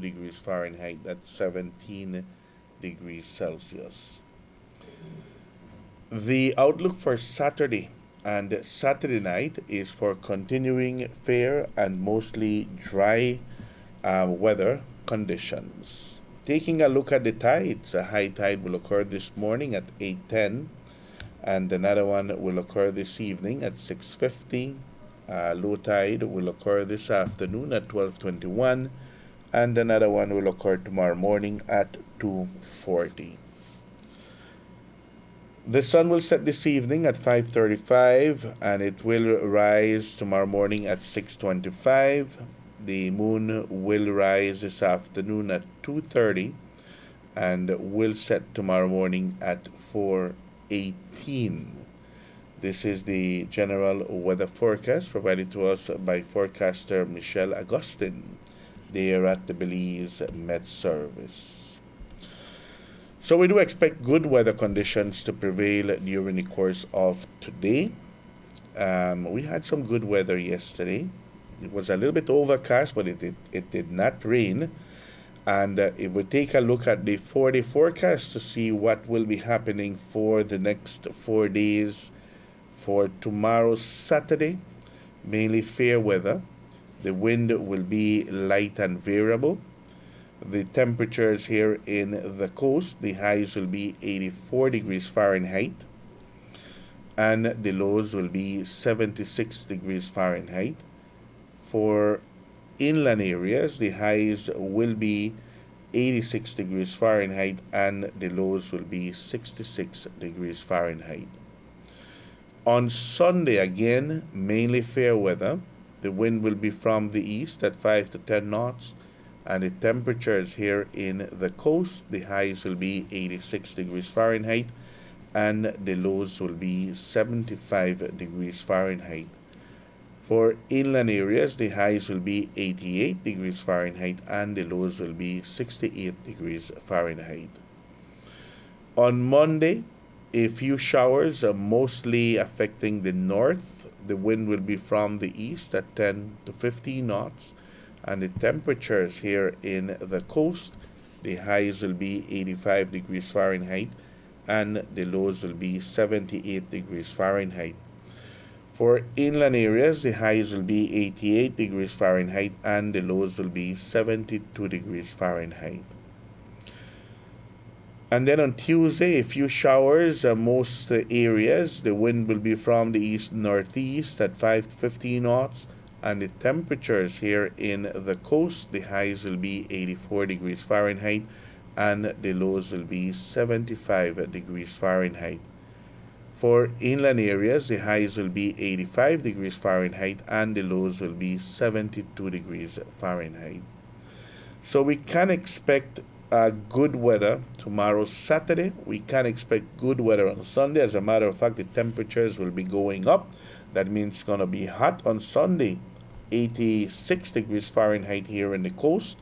degrees Fahrenheit. That's 17 degrees Celsius. The outlook for Saturday and Saturday night is for continuing fair and mostly dry weather conditions. Taking a look at the tides, a high tide will occur this morning at 8:10, and another one will occur this evening at 6:50. Low tide will occur this afternoon at 12:21, and another one will occur tomorrow morning at 2:40. The sun will set this evening at 5:35, and it will rise tomorrow morning at 6:25. The moon will rise this afternoon at 2:30 and will set tomorrow morning at 4:18. This is the general weather forecast provided to us by forecaster Michelle Agustin there at the Belize Met Service. So we do expect good weather conditions to prevail during the course of today. We had some good weather yesterday. It was a little bit overcast, but it did not rain. And if we take a look at the 4-day forecast to see what will be happening for the next 4 days, for tomorrow, Saturday, mainly fair weather. The wind will be light and variable. The temperatures here in the coast, the highs will be 84 degrees Fahrenheit and the lows will be 76 degrees Fahrenheit. For inland areas, the highs will be 86 degrees Fahrenheit and the lows will be 66 degrees Fahrenheit. On Sunday, again, mainly fair weather. The wind will be from the east at 5 to 10 knots. And the temperatures here in the coast, the highs will be 86 degrees Fahrenheit and the lows will be 75 degrees Fahrenheit. For inland areas, the highs will be 88 degrees Fahrenheit and the lows will be 68 degrees Fahrenheit. On Monday, a few showers are mostly affecting the north. The wind will be from the east at 10 to 15 knots. And the temperatures here in the coast, the highs will be 85 degrees Fahrenheit and the lows will be 78 degrees Fahrenheit. For inland areas, the highs will be 88 degrees Fahrenheit and the lows will be 72 degrees Fahrenheit. And then on Tuesday, a few showers, most areas. The wind will be from the east-northeast at 5 to 15 knots. And the temperatures here in the coast, the highs will be 84 degrees Fahrenheit and the lows will be 75 degrees Fahrenheit. For inland areas, the highs will be 85 degrees Fahrenheit and the lows will be 72 degrees Fahrenheit. So we can expect good weather tomorrow, Saturday. We can expect good weather on Sunday. As a matter of fact, the temperatures will be going up. That means it's going to be hot on Sunday. 86 degrees Fahrenheit here in the coast.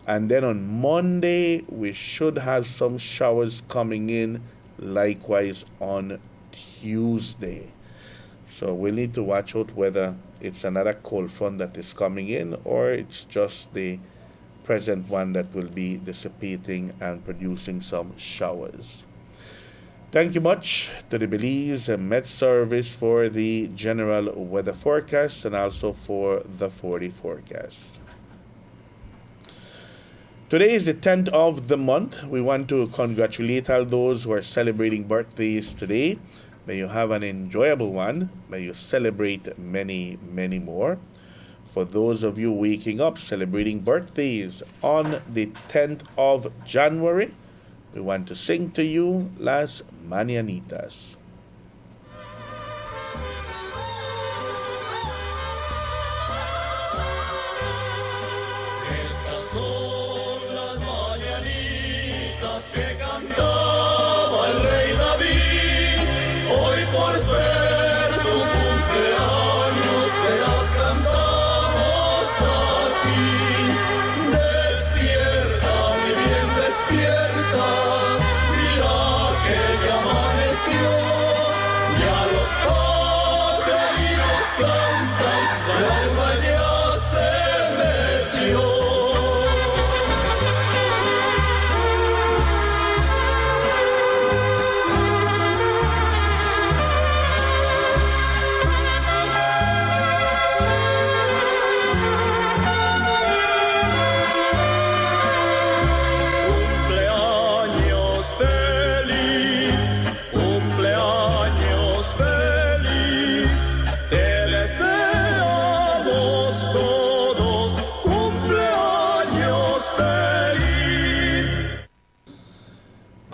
And then on Monday, we should have some showers coming in, likewise on Tuesday. So we need to watch out whether it's another cold front that is coming in or it's just the present one that will be dissipating and producing some showers. Thank you much to the Belize Met Service for the general weather forecast and also for the 4-day forecast. Today is the 10th of the month. We want to congratulate all those who are celebrating birthdays today. May you have an enjoyable one. May you celebrate many, many more. For those of you waking up celebrating birthdays on the 10th of January, we want to sing to you Las Mañanitas. Estas son las mañanitas que cantaba el rey David. Hoy por ser tu cumpleaños te las cantamos aquí. Despierta, mi bien, despierta. Mira que ya amaneció. Ya los pajaritos cantan, la luna ya se metió.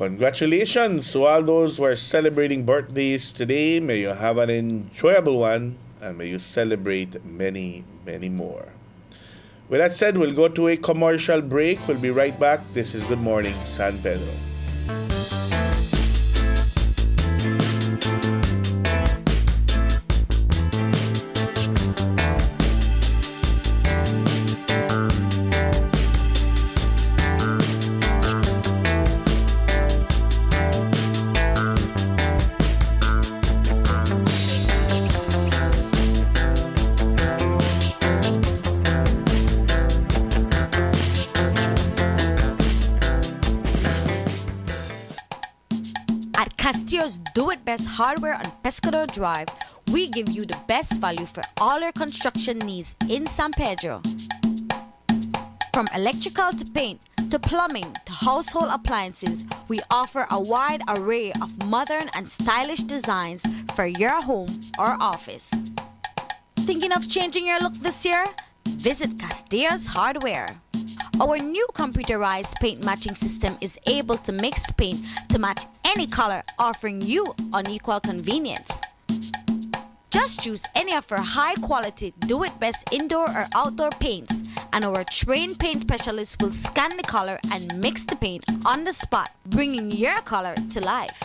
Congratulations to all those who are celebrating birthdays today. May you have an enjoyable one and may you celebrate many, many more. With that said, we'll go to a commercial break. We'll be right back. This is Good Morning San Pedro. Castillo's Do-It-Best Hardware on Pescador Drive, we give you the best value for all your construction needs in San Pedro. From electrical to paint, to plumbing, to household appliances, we offer a wide array of modern and stylish designs for your home or office. Thinking of changing your look this year? Visit Castillo's Hardware. Our new computerized paint matching system is able to mix paint to match any color, offering you unequal convenience. Just choose any of our high-quality Do-It-Best indoor or outdoor paints, and our trained paint specialists will scan the color and mix the paint on the spot, bringing your color to life.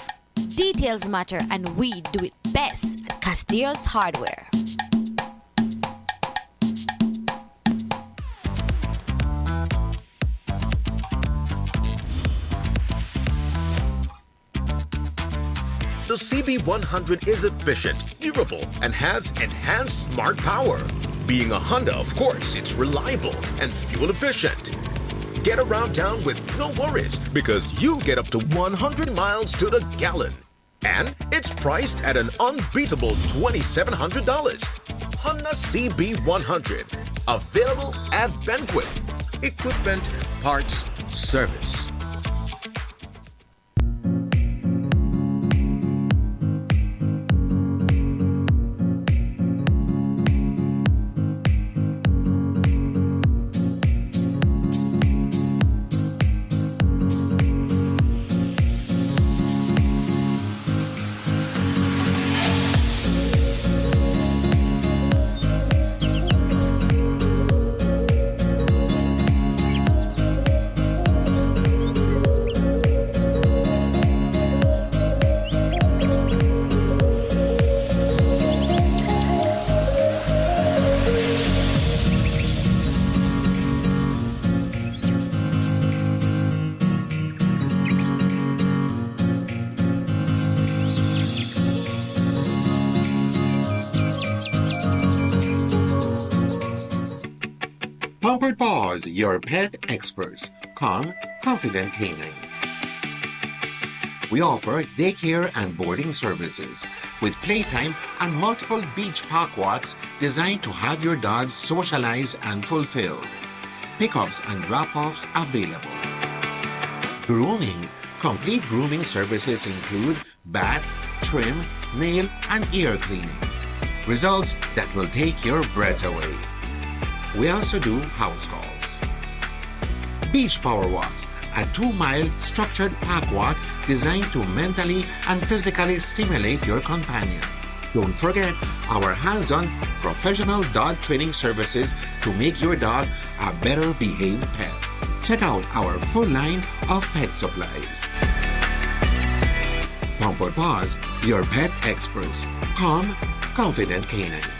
Details matter, and we do it best at Castillo's Hardware. The CB100 is efficient, durable, and has enhanced smart power. Being a Honda, of course, it's reliable and fuel efficient. Get around town with no worries because you get up to 100 miles to the gallon. And it's priced at an unbeatable $2,700. Honda CB100, available at Banquet. Equipment, parts, service. Pampered Paws, your pet experts. Calm, confident canines. We offer daycare and boarding services with playtime and multiple beach park walks designed to have your dogs socialize and fulfilled. Pickups and drop-offs available. Grooming. Complete grooming services include bath, trim, nail, and ear cleaning. Results that will take your breath away. We also do house calls. Beach Power Walks, a 2-mile structured park walk designed to mentally and physically stimulate your companion. Don't forget our hands-on professional dog training services to make your dog a better behaved pet. Check out our full line of pet supplies. Pampered Paws, your pet experts. Calm, confident canines.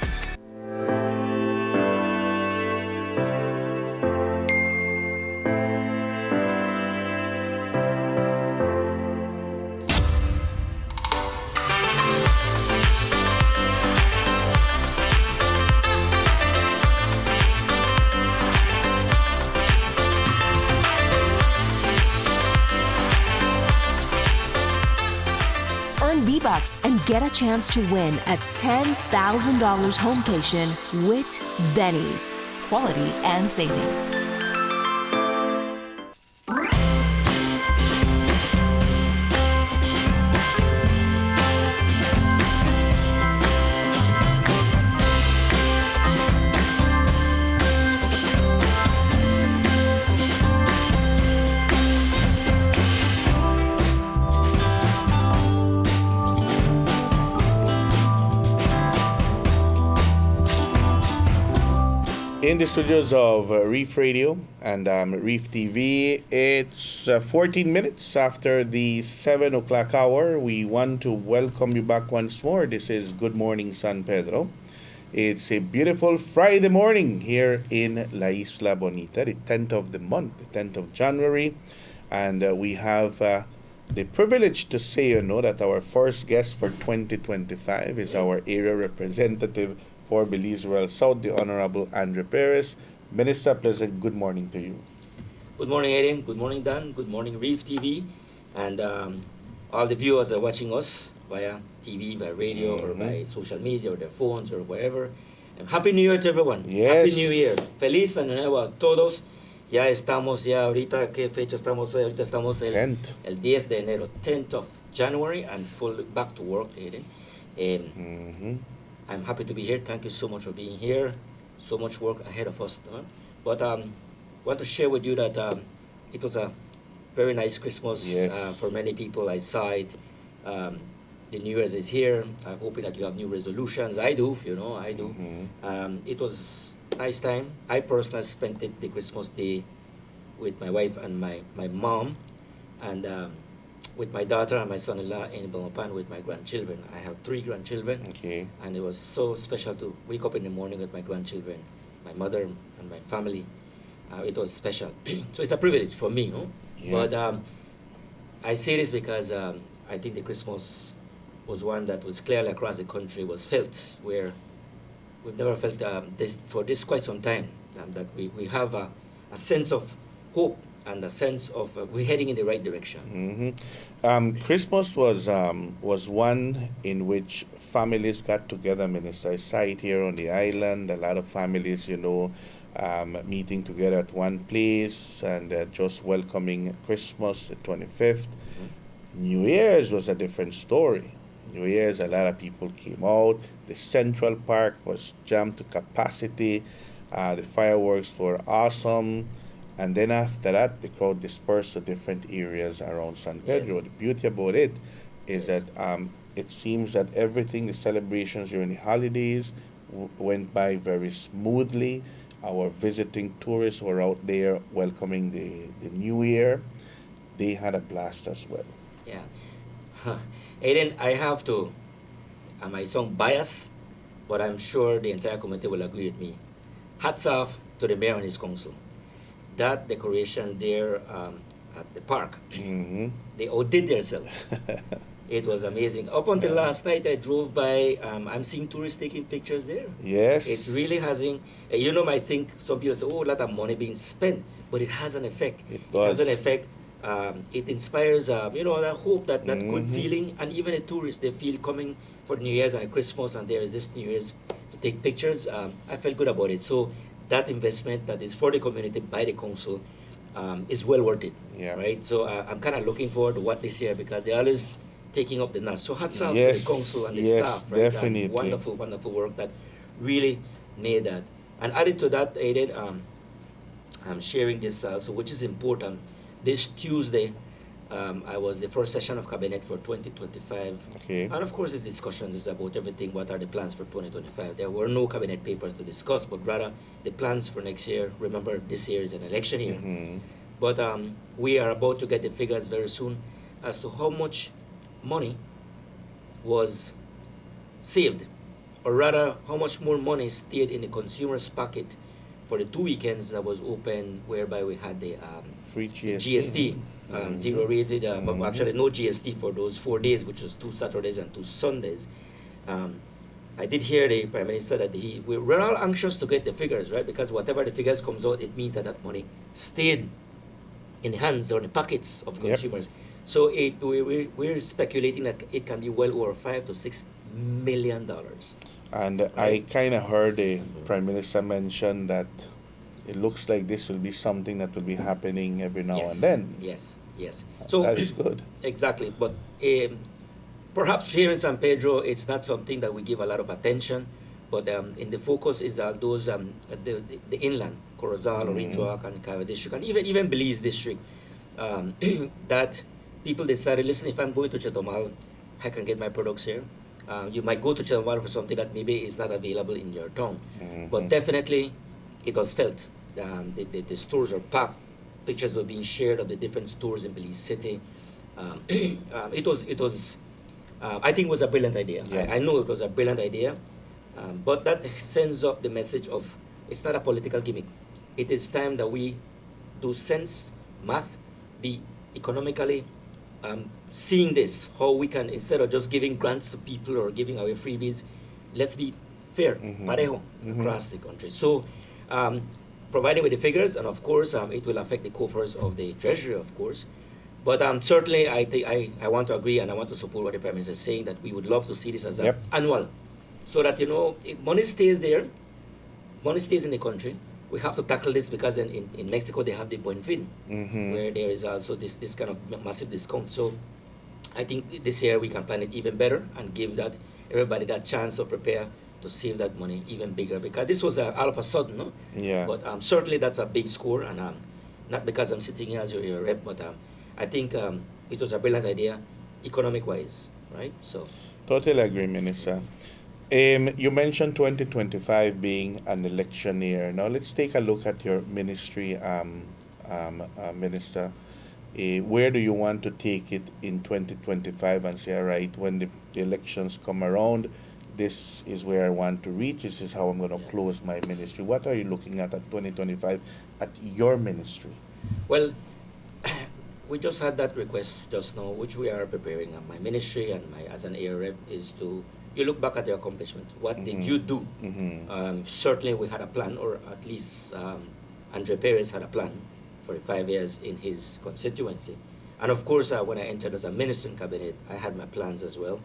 V-Bucks and get a chance to win a $10,000 homecation with Benny's. Quality and savings. In the studios of Reef Radio and Reef TV, it's 14 minutes after the 7 o'clock hour. We want to welcome you back once more. This is Good Morning San Pedro. It's a beautiful Friday morning here in La Isla Bonita, the 10th of the month, the 10th of January. And we have the privilege to say, that our first guest for 2025 is our area representative for Belize Royal South, the Honorable Andre Perez. Minister, pleasant good morning to you. Good morning, Aiden. Good morning, Dan. Good morning, Reef TV. And all the viewers are watching us via TV, by radio, or by social media, or their phones, or wherever. And Happy New Year to everyone. Yes. Happy New Year. Feliz Año Nuevo a todos. Ya estamos, ahorita, ¿qué fecha estamos hoy? Ahorita estamos el 10 de enero, 10th of January, and full back to work, Aiden. I'm happy to be here. Thank you so much for being here. So much work ahead of us. But I want to share with you that it was a very nice Christmas for many people. I saw it. The New Year's is here. I'm hoping that you have new resolutions. I do, I do. It was a nice time. I personally spent the Christmas day with my wife and my mom, and with my daughter and my son-in-law in Belmopan with my grandchildren. I have 3 grandchildren, and it was so special to wake up in the morning with my grandchildren, my mother and my family. It was special. So it's a privilege for me, But I say this because I think the Christmas was one that was clearly across the country was felt, where we've never felt this quite some time, that we have a sense of hope and a sense of we're heading in the right direction. Christmas was one in which families got together, Minister. I saw it here on the island, a lot of families, meeting together at one place and just welcoming Christmas, the 25th. New Year's was a different story. New Year's, a lot of people came out. The Central Park was jammed to capacity. The fireworks were awesome. And then after that, the crowd dispersed to different areas around San Pedro. Yes. The beauty about it is that it seems that everything, the celebrations during the holidays, went by very smoothly. Our visiting tourists were out there welcoming the new year. They had a blast as well. Yeah. Aiden, I have to, I might sound biased, but I'm sure the entire committee will agree with me. Hats off to the mayor and his council. That decoration there at the park, they outdid themselves. It was amazing. Up until last night, I drove by. I'm seeing tourists taking pictures there. Yes. It really hasn't. I think some people say, "Oh, a lot of money being spent," but it has an effect. It has does. an effect. It inspires, that hope, that good feeling, and even the tourists, they feel coming for New Year's and Christmas, and there is this New Year's to take pictures. I felt good about it. So that investment that is for the community by the council is well worth it. Yeah. Right. So I'm kind of looking forward to what this year, because they're always taking up the notch. So hats off to Yes, the council and the yes, staff. Right? definitely. Wonderful, wonderful work that really made that. And added to that, Aiden, I'm sharing this also, which is important. This Tuesday, I was the first session of cabinet for 2025. Okay. And of course, the discussions is about everything. What are the plans for 2025? There were no cabinet papers to discuss, but rather the plans for next year. Remember, this year is an election year. But we are about to get the figures very soon as to how much money was saved, or rather, how much more money stayed in the consumer's pocket for the 2 weekends that was open, whereby we had the Free GST, zero rated, but actually no GST for those 4 days, which was 2 Saturdays and 2 Sundays. I did hear the Prime Minister that we're all anxious to get the figures, right? Because whatever the figures comes out, it means that that money stayed in the hands or the pockets of consumers. So we're speculating that it can be well over $5 to $6 million. And Right. I kind of heard the Prime Minister mention that it looks like this will be something that will be happening every now Yes. and then. Yes. So That is good. Exactly, but perhaps here in San Pedro, it's not something that we give a lot of attention. But in the focus is those the inland, Corozal, Orange Walk, and Cayo District, and even Belize District, that people decided, listen, if I'm going to Chetumal, I can get my products here. You might go to Chetumal for something that maybe is not available in your town. But definitely, it was felt. The stores are packed. Pictures were being shared of the different stores in Belize City. I think it was a brilliant idea. Yeah. I know it was a brilliant idea, but that sends up the message of it's not a political gimmick. It is time that we do sense, math, be economically seeing this, how we can, instead of just giving grants to people or giving away freebies, let's be fair, parejo, across the country. So, providing with the figures, and of course, it will affect the coffers of the treasury, of course. But certainly, I want to agree and I want to support what the Prime Minister is saying, that we would love to see this as an annual, so that, if money stays there, money stays in the country. We have to tackle this because in Mexico they have the Buen Fin, where there is also this kind of massive discount. So I think this year we can plan it even better and give that everybody that chance to prepare to save that money even bigger, because this was all of a sudden, no? Yeah. But certainly that's a big score, and not because I'm sitting here as your rep, but I think it was a brilliant idea, economic-wise, right? So. Totally agree, Minister. You mentioned 2025 being an election year. Now let's take a look at your ministry, Minister. Where do you want to take it in 2025 and say, all right, when the elections come around, this is where I want to reach, this is how I'm going to close my ministry. What are you looking at 2025 at your ministry? Well, we just had that request just now, which we are preparing. My ministry and as an area rep is to, you look back at the accomplishment. What did you do? Certainly we had a plan, or at least Andre Perez had a plan for 5 years in his constituency. And of course, when I entered as a minister in cabinet, I had my plans as well.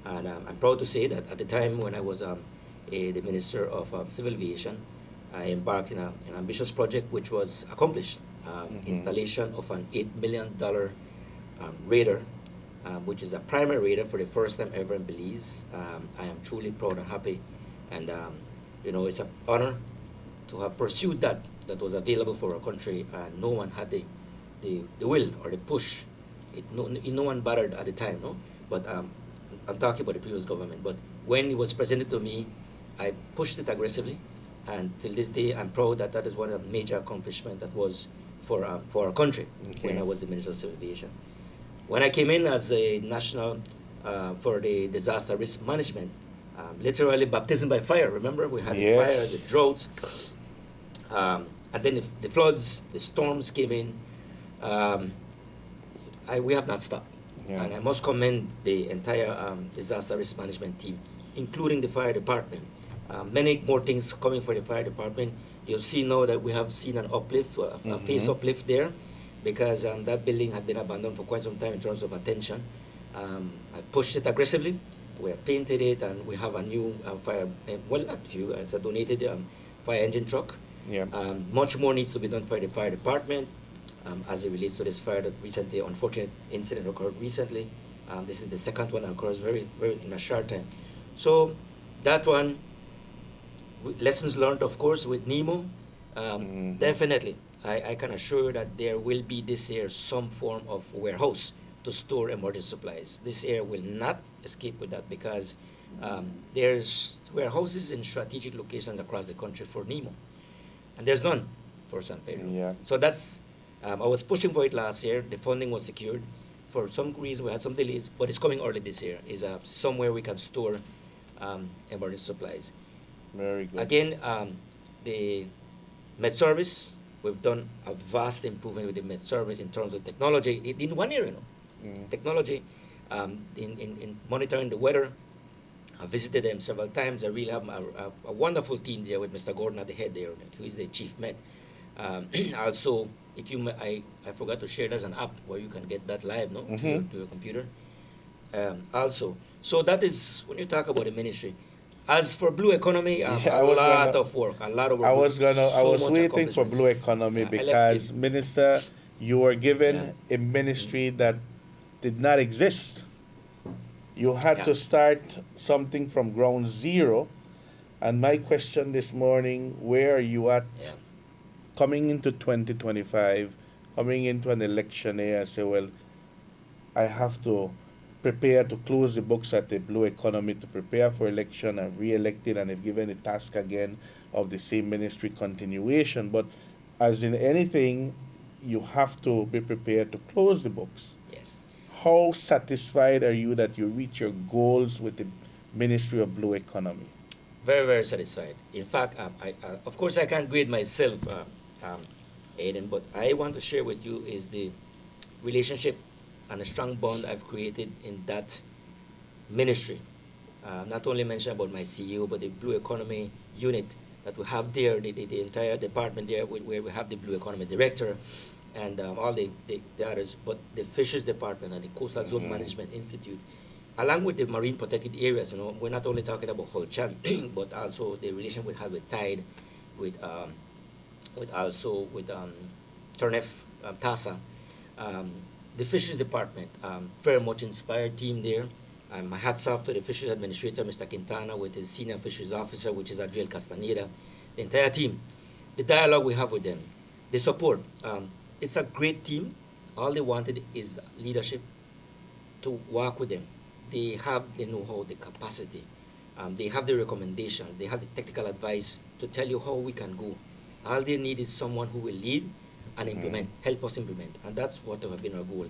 And I'm proud to say that at the time when I was the Minister of Civil Aviation, I embarked in an ambitious project which was accomplished. Installation of an $8 million radar, which is a primary radar for the first time ever in Belize. I am truly proud and happy, and it's an honor to have pursued that was available for our country, and no one had the will or the push. No one bothered at the time, no? But I'm talking about the previous government. But when it was presented to me, I pushed it aggressively, and till this day, I'm proud that is one of the major accomplishments that was for our country when I was the Minister of Civil Aviation. When I came in as a national for the disaster risk management, literally baptism by fire. Remember, we had the fire, the droughts, and then the floods, the storms came in. We have not stopped. Yeah. And I must commend the entire disaster risk management team, including the fire department. Many more things coming for the fire department. You'll see now that we have seen an uplift, a face uplift there, because that building had been abandoned for quite some time in terms of attention. I pushed it aggressively. We have painted it, and we have a new fire, well, not few, as a donated fire engine truck. Yeah. Much more needs to be done for the fire department as it relates to this fire that recently, unfortunate incident occurred recently. This is the second one that occurs very, very in a short time. So that one, lessons learned, of course, with NEMO. Definitely, I can assure that there will be this year some form of warehouse to store emergency supplies. This year will not escape with that, because there's warehouses in strategic locations across the country for NEMO, and there's none for San Pedro. Yeah. So that's, I was pushing for it last year. The funding was secured. For some reason, we had some delays, but it's coming early this year. Is somewhere we can store emergency supplies. Very good. Again, the Med Service, we've done a vast improvement with the Med Service in terms of technology in one area. Technology in monitoring the weather. I visited them several times. I really have a wonderful team there with Mr. Gordon at the head there, who is the chief med. Also, if I forgot to share, there's an app where you can get that live, no, to your computer. Also, so that is when you talk about the ministry. As for blue economy, a lot of work. I was waiting for blue economy because, Minister, you were given a ministry that did not exist. You had to start something from ground zero. And my question this morning, where are you at coming into 2025, coming into an election year? I say, well, I have to prepare to close the books at the blue economy, to prepare for election and re-elected, and if given the task again of the same ministry continuation. But as in anything, you have to be prepared to close the books. Yes. How satisfied are you that you reach your goals with the Ministry of Blue Economy? Very, very satisfied. In fact, of course, I can't grade myself, Aiden, but I want to share with you is the relationship and a strong bond I've created in that ministry. Not only mention about my CEO, but the Blue Economy unit that we have there, the entire department there, where we have the Blue Economy director and all the others, but the Fisheries Department and the Coastal Zone Management Institute, along with the marine protected areas. We're not only talking about Holchan, but also the relation we have with Tide, with Turnef, TASA, the Fisheries Department, very much inspired team there. My hats off to the Fisheries Administrator, Mr. Quintana, with his Senior Fisheries Officer, which is Adriel Castaneda, the entire team. The dialogue we have with them, the support. It's a great team. All they wanted is leadership to work with them. They have the know-how, the capacity. They have the recommendations. They have the technical advice to tell you how we can go. All they need is someone who will lead and implement, help us implement. And that's what have been our goal.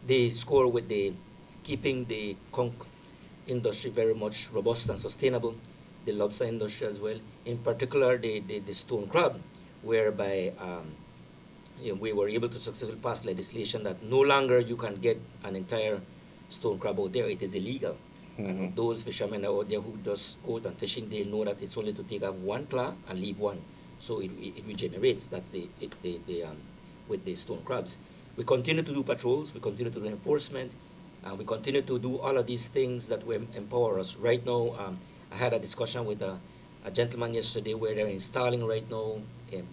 They score with the keeping the conch industry very much robust and sustainable, the lobster industry as well, in particular the stone crab, whereby we were able to successfully pass legislation that no longer you can get an entire stone crab out there. It is illegal. And those fishermen out there who just go out and fishing, they know that it's only to take out one claw and leave one. So it regenerates. That's with the stone crabs. We continue to do patrols. We continue to do enforcement. We continue to do all of these things that will empower us. Right now, I had a discussion with a gentleman yesterday where they're installing right now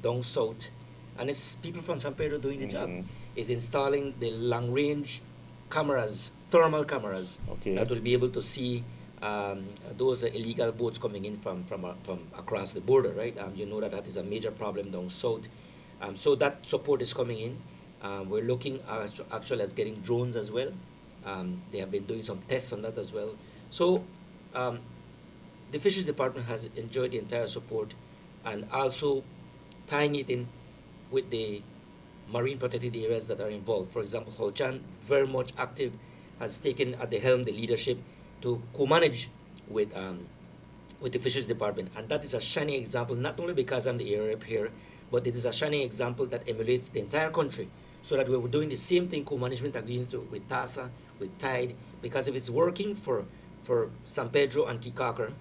down south, and it's people from San Pedro doing the job. Is installing the long-range cameras, thermal cameras, that will be able to see those illegal boats coming in from across the border, right? You know that is a major problem down south. So that support is coming in. We're looking actually at getting drones as well. They have been doing some tests on that as well. So the Fisheries Department has enjoyed the entire support, and also tying it in with the marine protected areas that are involved. For example, Holchan, very much active, has taken at the helm the leadership to co-manage with the Fisheries Department. And that is a shining example, not only because I'm the area rep here, but it is a shining example that emulates the entire country, so that we're doing the same thing, co-management agreements with TASA, with Tide, because if it's working for San Pedro and Kikakar,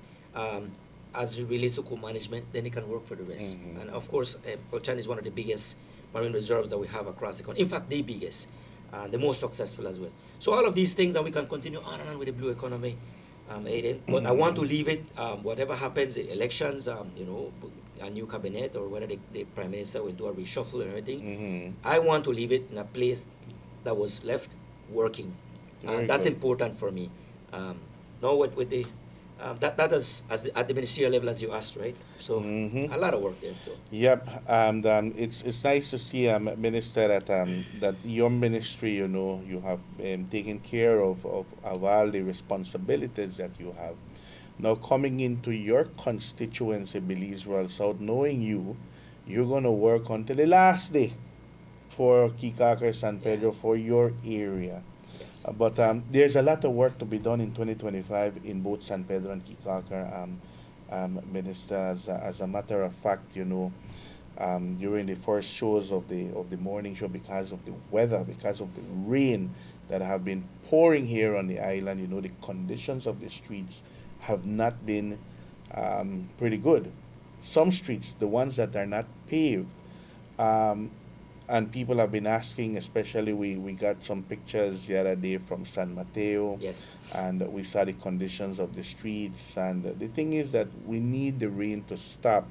as it relates to co-management, then it can work for the rest. And of course, Holchan is one of the biggest marine reserves that we have across the country. In fact, the biggest, the most successful as well. So all of these things that we can continue on and on with the blue economy, Aiden. But I want to leave it, whatever happens, the elections, a new cabinet, or whether the prime minister will do a reshuffle and everything. I want to leave it in a place that was left working. That's important for me. Now with the that is at the ministerial level, as you asked, right? So a lot of work there. So. Yep, and it's nice to see, Minister, that your ministry, you have taken care of all the responsibilities that you have. Now coming into your constituency, Belize Royal South, knowing you're going to work until the last day for Kikakar, San Pedro, for your area. But there's a lot of work to be done in 2025 in both San Pedro and Kikakar, Minister. As a matter of fact, during the first shows of the morning show, because of the weather, because of the rain that have been pouring here on the island, the conditions of the streets have not been pretty good. Some streets, the ones that are not paved, and people have been asking, especially we got some pictures the other day from San Mateo. Yes. And we saw the conditions of the streets. And the thing is that we need the rain to stop,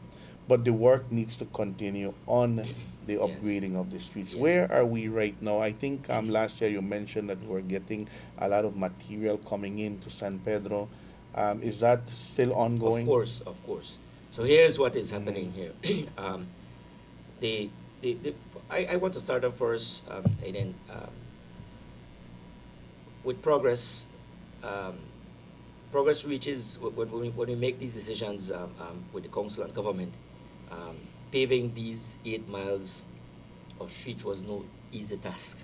but the work needs to continue on the upgrading of the streets. Where are we right now? I think last year you mentioned that we're getting a lot of material coming in to San Pedro. Is that still ongoing? Of course. So here's what is happening here. I want to start off first, and then with progress, um, progress reaches when we make these decisions with the council and government. Um, Paving these 8 miles of streets was no easy task.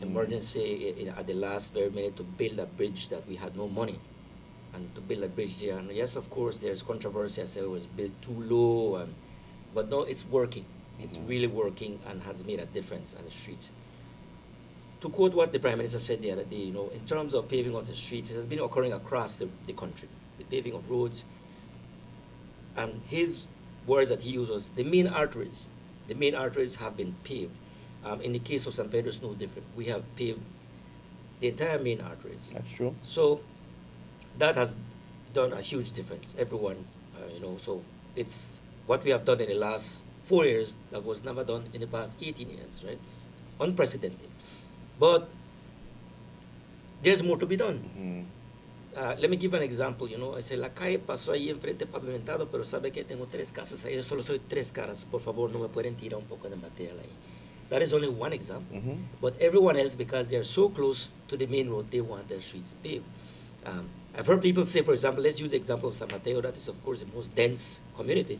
Emergency at the last very minute to build a bridge that we had no money, and to build a bridge there. And yes, of course, there's controversy. I say it was built too low, but no, it's working. It's really working and has made a difference on the streets. To quote what the Prime Minister said the other day, in terms of paving of the streets, it has been occurring across the country, the paving of roads. And his words that he used was the main arteries have been paved. In the case of San Pedro, it's no different. We have paved the entire main arteries. That's true. So that has done a huge difference. Everyone, so it's what we have done in the last 4 years that was never done in the past 18 years, right? Unprecedented. But there's more to be done. Let me give an example, I say, la calle pasó ahí enfrente pavimentado, pero sabe que tengo 3 casas ahí, yo solo soy 3 caras, por favor, no me pueden tirar un poco de material ahí. That is only one example. But everyone else, because they're so close to the main road, they want their streets paved. I've heard people say, for example, let's use the example of San Mateo, that is, of course, the most dense community.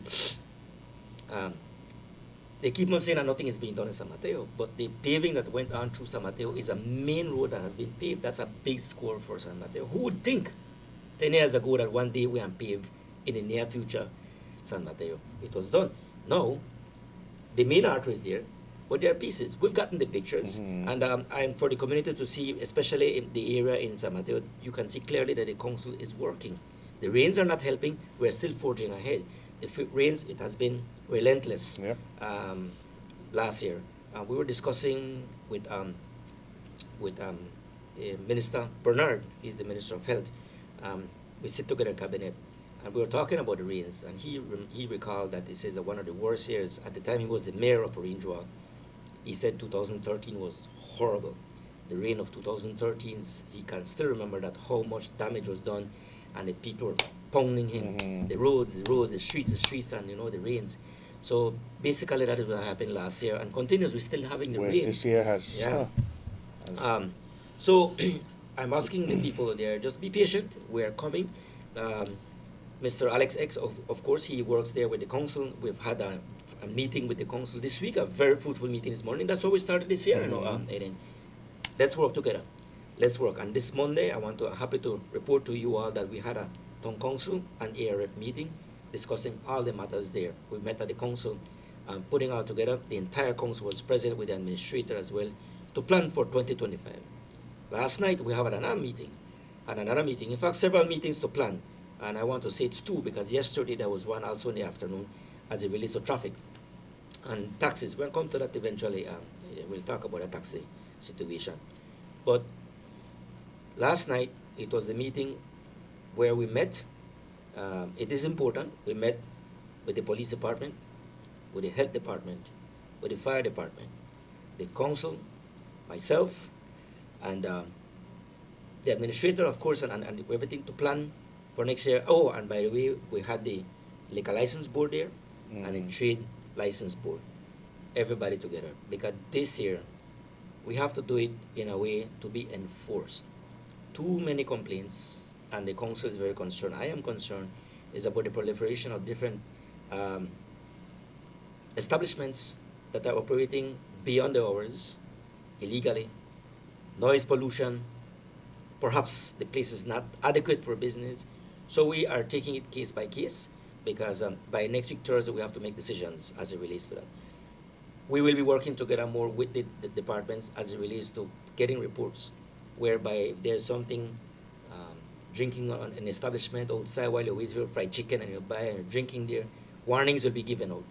They keep on saying that nothing is being done in San Mateo, but the paving that went on through San Mateo is a main road that has been paved. That's a big score for San Mateo. Who would think 10 years ago that one day we can pave in the near future San Mateo? It was done. Now, the main artery is there, but there are pieces. We've gotten the pictures, and for the community to see, especially in the area in San Mateo, you can see clearly that the council is working. The rains are not helping. We're still forging ahead. The rains, it has been relentless. Yep. Last year, we were discussing with Minister Bernard. He's the Minister of Health. We sit together in cabinet, and we were talking about the rains. And he recalled that he says that one of the worst years at the time he was the mayor of Orinjoa. He said 2013 was horrible. The rain of 2013, he can still remember that how much damage was done, and the people were pounding him, the roads, the streets, and the rains. So basically, that is what happened last year, and continues. We're still having the rain. This year has. Yeah. So I'm asking the people there, just be patient. We are coming. Mr. Alex X, of course, he works there with the council. We've had a meeting with the council this week, a very fruitful meeting this morning. That's how we started this year. Aiden. Let's work together. Let's work. And this Monday, happy to report to you all that we had a town council and ARF meeting discussing all the matters there. We met at the council, putting all together. The entire council was present with the administrator as well to plan for 2025. Last night, we had another meeting. In fact, several meetings to plan. And I want to say it's 2 because yesterday there was one also in the afternoon as it relates to traffic and taxes. We'll come to that eventually. We'll talk about the taxi situation. But last night, it was the meeting where we met. It is important. We met with the police department, with the health department, with the fire department, the council, myself, and the administrator, of course, and everything to plan for next year. Oh, and by the way, we had the liquor license board there and the trade license board. Everybody together. Because this year, we have to do it in a way to be enforced. Too many complaints, and the council is very concerned. I am concerned, is about the proliferation of different establishments that are operating beyond the hours, illegally, noise pollution, perhaps the place is not adequate for business. So we are taking it case by case, because by next week Thursday we have to make decisions as it relates to that. We will be working together more with the departments as it relates to getting reports, whereby if there's something drinking on an establishment outside while you wait for fried chicken and you buy and you're drinking there, warnings will be given out.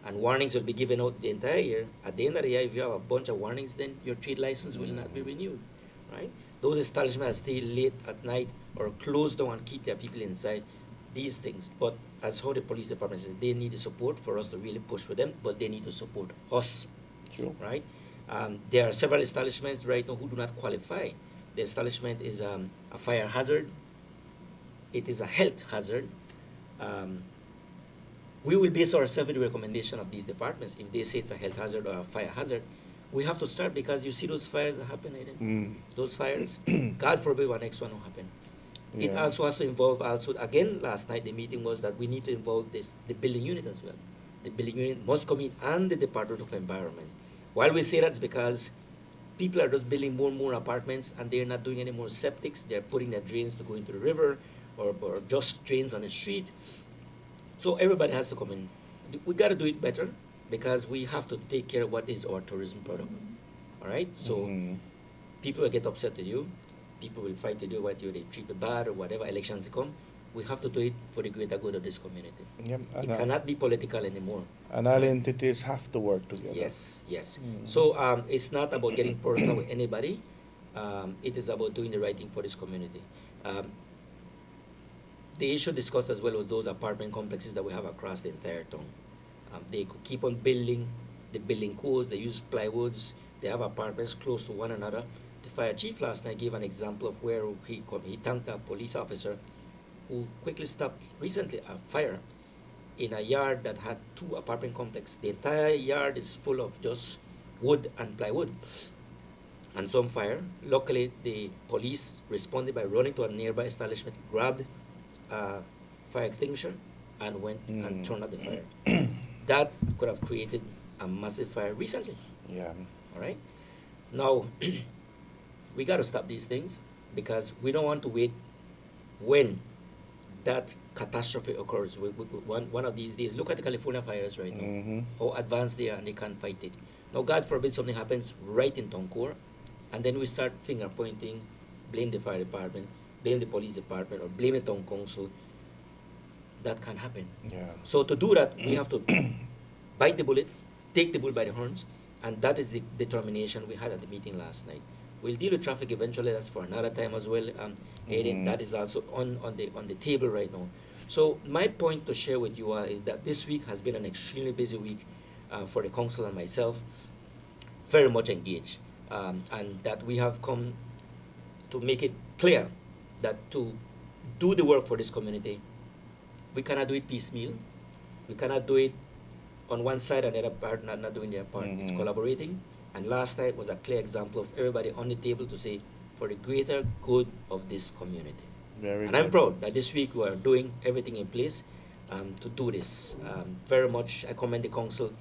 And warnings will be given out the entire year. At the end of the year, if you have a bunch of warnings, then your trade license will not be renewed, right? Those establishments stay late at night or close down and keep their people inside, these things. But as how the police department says, they need the support for us to really push for them, but they need to support us, right? There are several establishments right now who do not qualify. The establishment is a fire hazard. It is a health hazard. We will base ourselves with the recommendation of these departments. If they say it's a health hazard or a fire hazard, we have to start, because you see those fires that happen, Mm. those fires, God forbid one next one will happen. It Yeah. also has to involve, also again last night the meeting was that we need to involve the building unit as well. The building unit must come in, and the Department of Environment. Why we say that's because people are just building more and more apartments, and they're not doing any more septics. They're putting their drains to go into the river, or just drains on the street. So everybody has to come in. We got to do it better, because we have to take care of what is our tourism product. All right? So Mhm. people will get upset with you. People will fight to do what you, they treat you bad or whatever, elections come. We have to do it for the greater good of this community. Yep, It cannot be political anymore. and all entities have to work together. Yes, yes. So it's not about getting personal with anybody. It is about doing the right thing for this community. Um, the issue discussed as well was those apartment complexes that we have across the entire town. They could keep on building, the building codes, they use plywoods, they have apartments close to one another. The fire chief last night gave an example of where he thanked a police officer who quickly stopped recently a fire in a yard that had 2 apartment complexes. The entire yard is full of just wood and plywood. And some fire. Luckily, the police responded by running to a nearby establishment, grabbed a fire extinguisher, and went and turned out the fire. That could have created a massive fire recently. Yeah. All right. Now, we got to stop these things, because we don't want to wait when that catastrophe occurs. One of these days, look at the California fires right now, Mm-hmm. how advanced they are, and they can't fight it. Now, God forbid something happens right in town core, and then we start finger pointing, blame the fire department, blame the police department, or blame the town council. That can happen. Yeah. So to do that, we have to bite the bullet, take the bull by the horns, and that is the determination we had at the meeting last night. We'll deal with traffic eventually. That's for another time as well. Aiden, that is also on the table right now. So my point to share with you all is that this week has been an extremely busy week for the council and myself. Very much engaged, and that we have come to make it clear that to do the work for this community, we cannot do it piecemeal. We cannot do it on one side and the other part not doing their part. It's collaborating. And last night was a clear example of everybody on the table to say, for the greater good of this community. Very And good. I'm proud that this week we are doing everything in place to do this. Very much I commend the council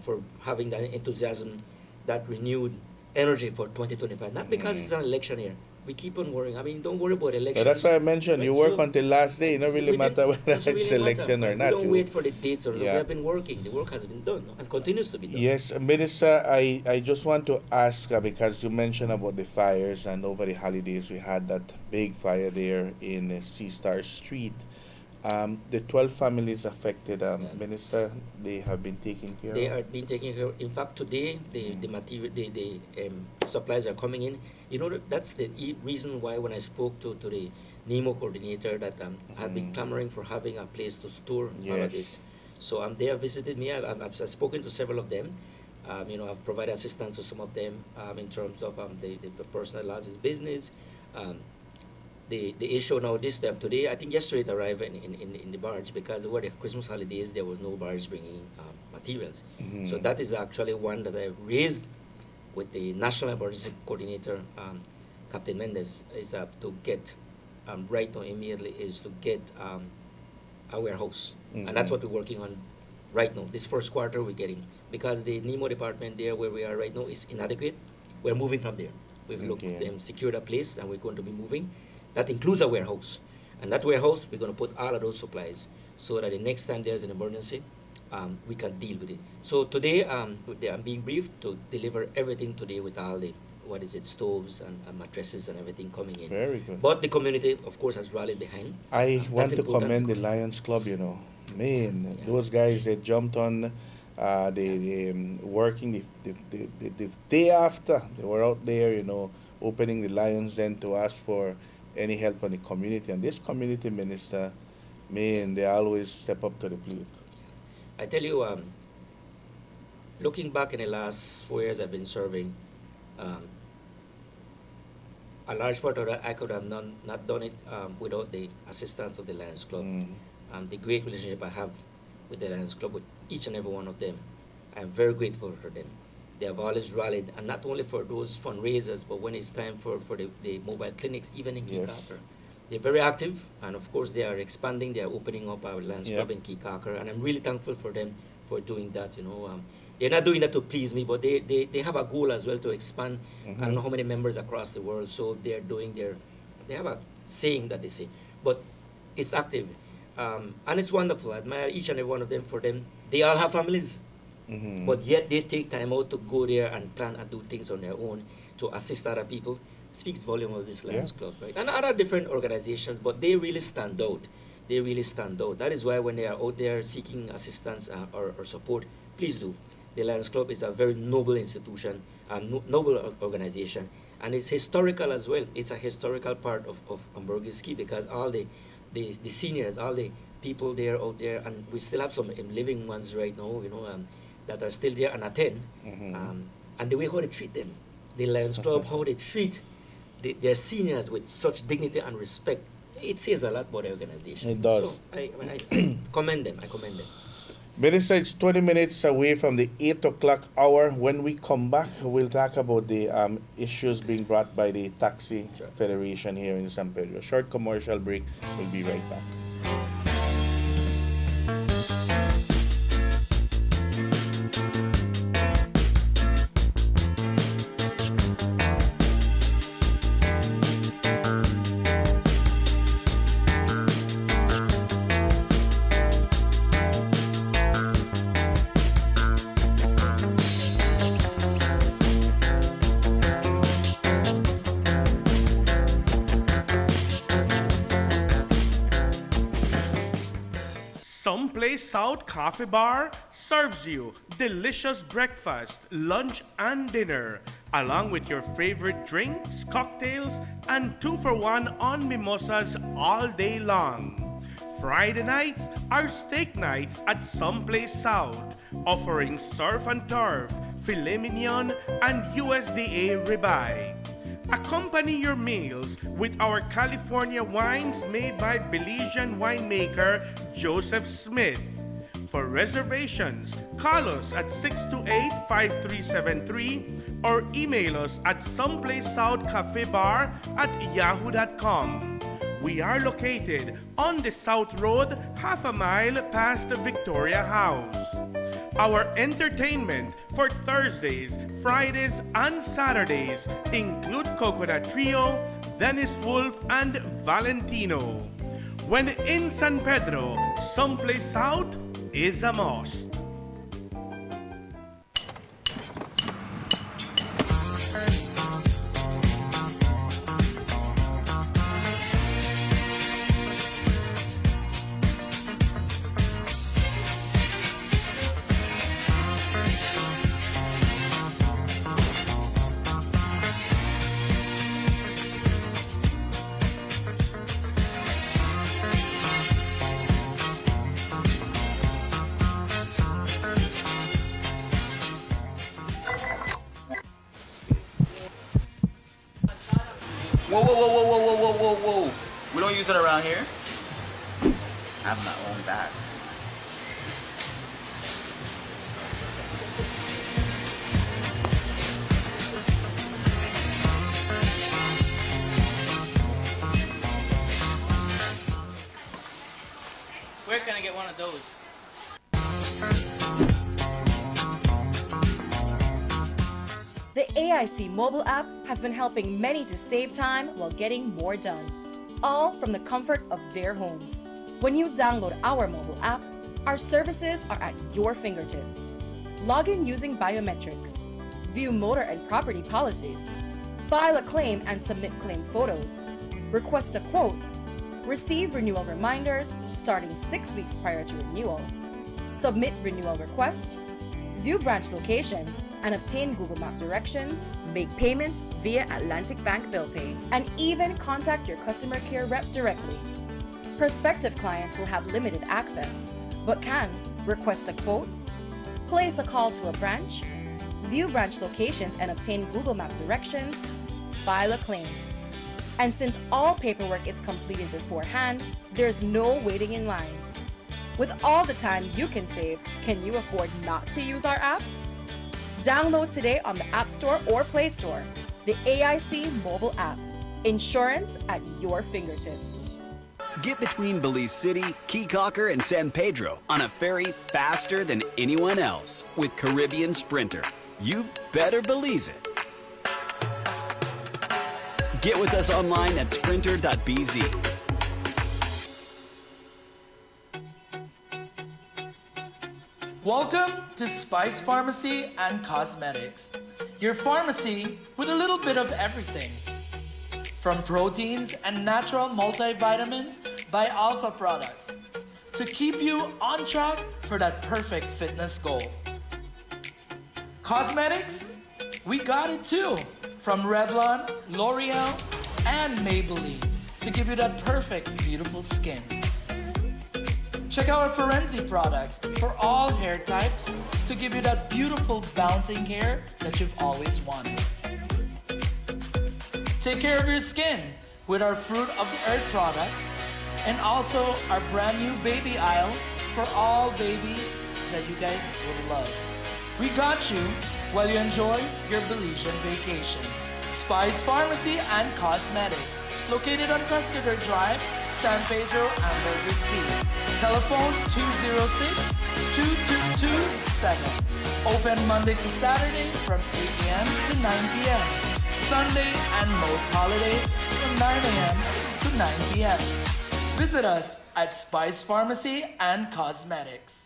for having that enthusiasm, that renewed energy for 2025. Not because it's an election year. We keep on worrying. I mean, don't worry about elections. But that's why I mentioned you Right, work so until last day. It don't really we matter did- whether it's doesn't really election matter. or not. We don't You- wait for the dates, or we Yeah. have been working. The work has been done and continues to be done. Yes, Minister, I just want to ask because you mentioned about the fires, and over the holidays we had that big fire there in Sea Star Street. The 12 families affected, Minister, they have been taken care They of. are being taken care of. In fact, today the material, the supplies are coming in. You know, that's the reason why when I spoke to the NEMO coordinator that had been clamoring for having a place to store all of Yes. this. So they have visited me. I've spoken to several of them. You know, I've provided assistance to some of them in terms of the person that lost his business. The issue now this time today, I think yesterday it arrived in the barge, because over the Christmas holidays there was no barge bringing materials. So that is actually one that I raised with the National Emergency Coordinator, Captain Mendez, is to get right now immediately is to get a warehouse, and that's what we're working on right now. This first quarter we're getting, because the NEMO department there where we are right now is inadequate. We're moving from there. We've looked secured a place, and we're going to be moving. That includes a warehouse. And that warehouse, we're going to put all of those supplies so that the next time there's an emergency, we can deal with it. So today, I'm being briefed to deliver everything today with all the, stoves and mattresses and everything coming in. Very good. But the community, of course, has rallied behind. I want That's to important. commend the Lions Club, you know. Man, Yeah. those guys, they jumped on, they working the day after. They were out there, you know, opening the Lions Den to ask for any help from the community. And this community minister, man, they always step up to the plate. I tell you, looking back in the last 4 years I've been serving, a large part of that I could have not done it without the assistance of the Lions Club. The great relationship I have with the Lions Club, with each and every one of them. I'm very grateful for them. They have always rallied, and not only for those fundraisers, but when it's time for the mobile clinics, even in Keycarker. They're very active, and of course they are expanding. They are opening up our Lions Club in Keycarker, and I'm really thankful for them for doing that. They're not doing that to please me, but they have a goal as well to expand. I don't know how many members across the world, so they're doing they have a saying that they say, but it's active, and it's wonderful. I admire each and every one of them for them. They all have families. But yet they take time out to go there and plan and do things on their own to assist other people. Speaks volume of this Lions Club, right? And other different organizations, but they really stand out. They really stand out. That is why when they are out there seeking assistance or support, please do. The Lions Club is a very noble institution, a noble organization, and it's historical as well. It's a historical part of Hamburg's Key, because all the seniors, all the people there out there, and we still have some living ones right now, that are still there and attend, and the way how they treat them, the Lions Club, how they treat their seniors with such dignity and respect, it says a lot about the organization. It does. So I commend them. I commend them. Minister, it's 20 minutes away from the 8 o'clock hour. When we come back, we'll talk about the issues being brought by the Taxi Federation here in San Pedro. Short commercial break. We'll be right back. Someplace South Coffee Bar serves you delicious breakfast, lunch, and dinner, along with your favorite drinks, cocktails, and 2-for-1 on mimosas all day long. Friday nights are steak nights at Someplace South, offering surf and turf, filet mignon, and USDA ribeye. Accompany your meals with our California wines made by Belizean winemaker Joseph Smith. For reservations, call us at 628-5373 or email us at someplacesouthcafebar@yahoo.com. We are located on the South Road, half a mile past the Victoria House. Our entertainment for Thursdays, Fridays, and Saturdays include Coconut Trio, Dennis Wolf, and Valentino. When in San Pedro, Someplace South is a must. Whoa. We don't use it around here. I have my own bag. Where can I get one of those? The AIC mobile app has been helping many to save time while getting more done, all from the comfort of their homes. When you download our mobile app, our services are at your fingertips. Log in using biometrics, view motor and property policies, file a claim and submit claim photos, request a quote, receive renewal reminders starting 6 weeks prior to renewal, submit renewal request, view branch locations, and obtain Google Map directions, make payments via Atlantic Bank Bill Pay, and even contact your customer care rep directly. Prospective clients will have limited access, but can request a quote, place a call to a branch, view branch locations and obtain Google Map directions, file a claim. And since all paperwork is completed beforehand, there's no waiting in line. With all the time you can save, can you afford not to use our app? Download today on the App Store or Play Store. The AIC mobile app. Insurance at your fingertips. Get between Belize City, Keycocker, and San Pedro on a ferry faster than anyone else with Caribbean Sprinter. You better Belize it. Get with us online at sprinter.bz. Welcome to Spice Pharmacy and Cosmetics, your pharmacy with a little bit of everything. From proteins and natural multivitamins by Alpha Products to keep you on track for that perfect fitness goal. Cosmetics, we got it too. From Revlon, L'Oreal, and Maybelline to give you that perfect, beautiful skin. Check out our Forensi products for all hair types to give you that beautiful bouncing hair that you've always wanted. Take care of your skin with our Fruit of the Earth products and also our brand new baby aisle for all babies that you guys will love. We got you while you enjoy your Belizean vacation. Spice Pharmacy and Cosmetics, located on Pescador Drive, San Pedro, and Whiskey. Telephone 206-2227. Open Monday to Saturday from 8 a.m. to 9 p.m. Sunday and most holidays from 9 a.m. to 9 p.m. Visit us at Spice Pharmacy and Cosmetics.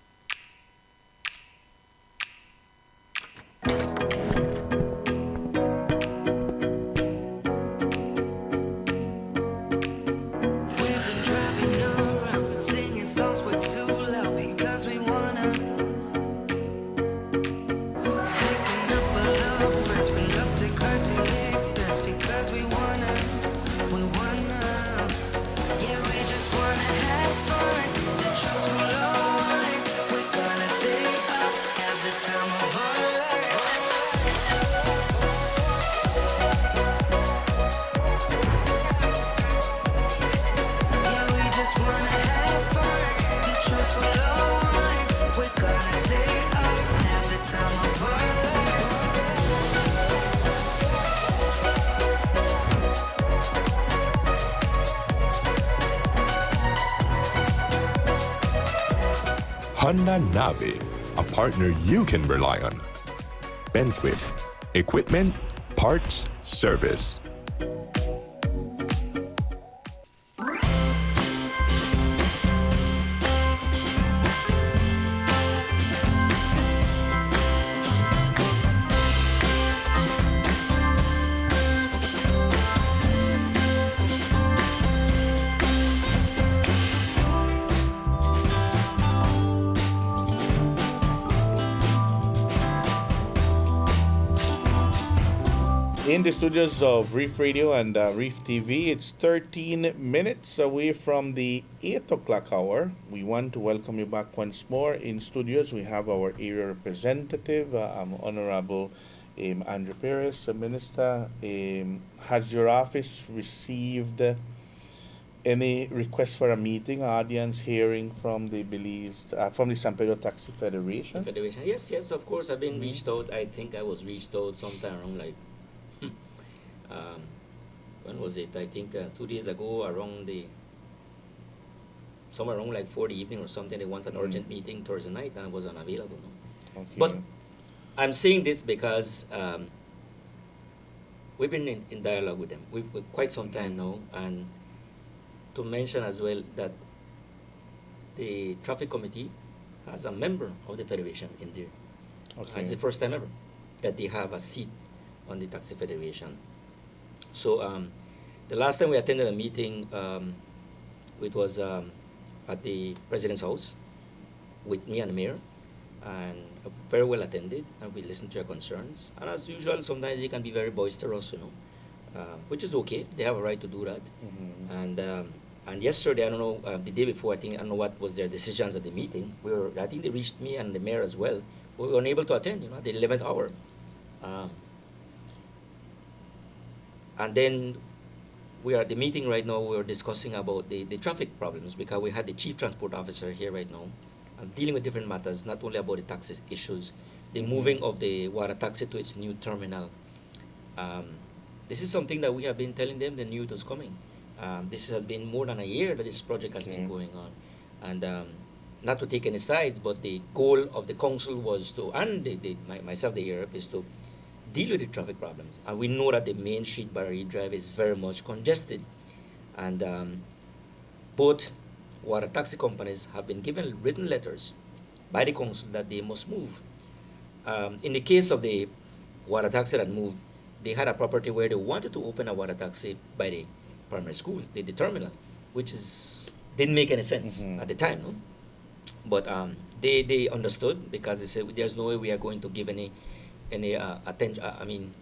Honda Navi, a partner you can rely on. Benquit, equipment, parts, service. In the studios of Reef Radio and Reef TV, it's 13 minutes away from the 8 o'clock hour. We want to welcome you back once more. In studios, we have our area representative, Honorable Andrew Perez, Minister. Has your office received any request for a meeting, audience hearing from the Belize, from the San Pedro Taxi Federation? Federation, yes, of course. I've been reached out. I think I was reached out sometime around like when was it? I think 2 days ago, somewhere around like 4 the evening or something. They want an urgent meeting towards the night, and I was unavailable. No? Okay. But I'm saying this because we've been in dialogue with them with quite some time now, and to mention as well that the traffic committee has a member of the federation in there. Okay. It's the first time ever that they have a seat on the taxi federation. So the last time we attended a meeting, it was at the president's house with me and the mayor, and very well attended, and we listened to your concerns. And as usual, sometimes they can be very boisterous, which is okay. They have a right to do that. Mm-hmm. And yesterday, I don't know, the day before, I don't know what was their decisions at the meeting. I think they reached me and the mayor as well. We were unable to attend, at the 11th hour. And then we are at the meeting right now. We're discussing about the traffic problems, because we had the chief transport officer here right now, dealing with different matters, not only about the taxes issues, the moving of the water taxi to its new terminal. Um, this is something that we have been telling them they knew it was coming. This has been more than a year that this project has been going on. And not to take any sides, but the goal of the council was to, and myself, the Europe, is to deal with the traffic problems. And we know that the main street Barry Drive is very much congested. And both water taxi companies have been given written letters by the council that they must move. In the case of the water taxi that moved, they had a property where they wanted to open a water taxi by the primary school, the terminal, which didn't make any sense at the time. No? But they understood, because they said there's no way we are going to give any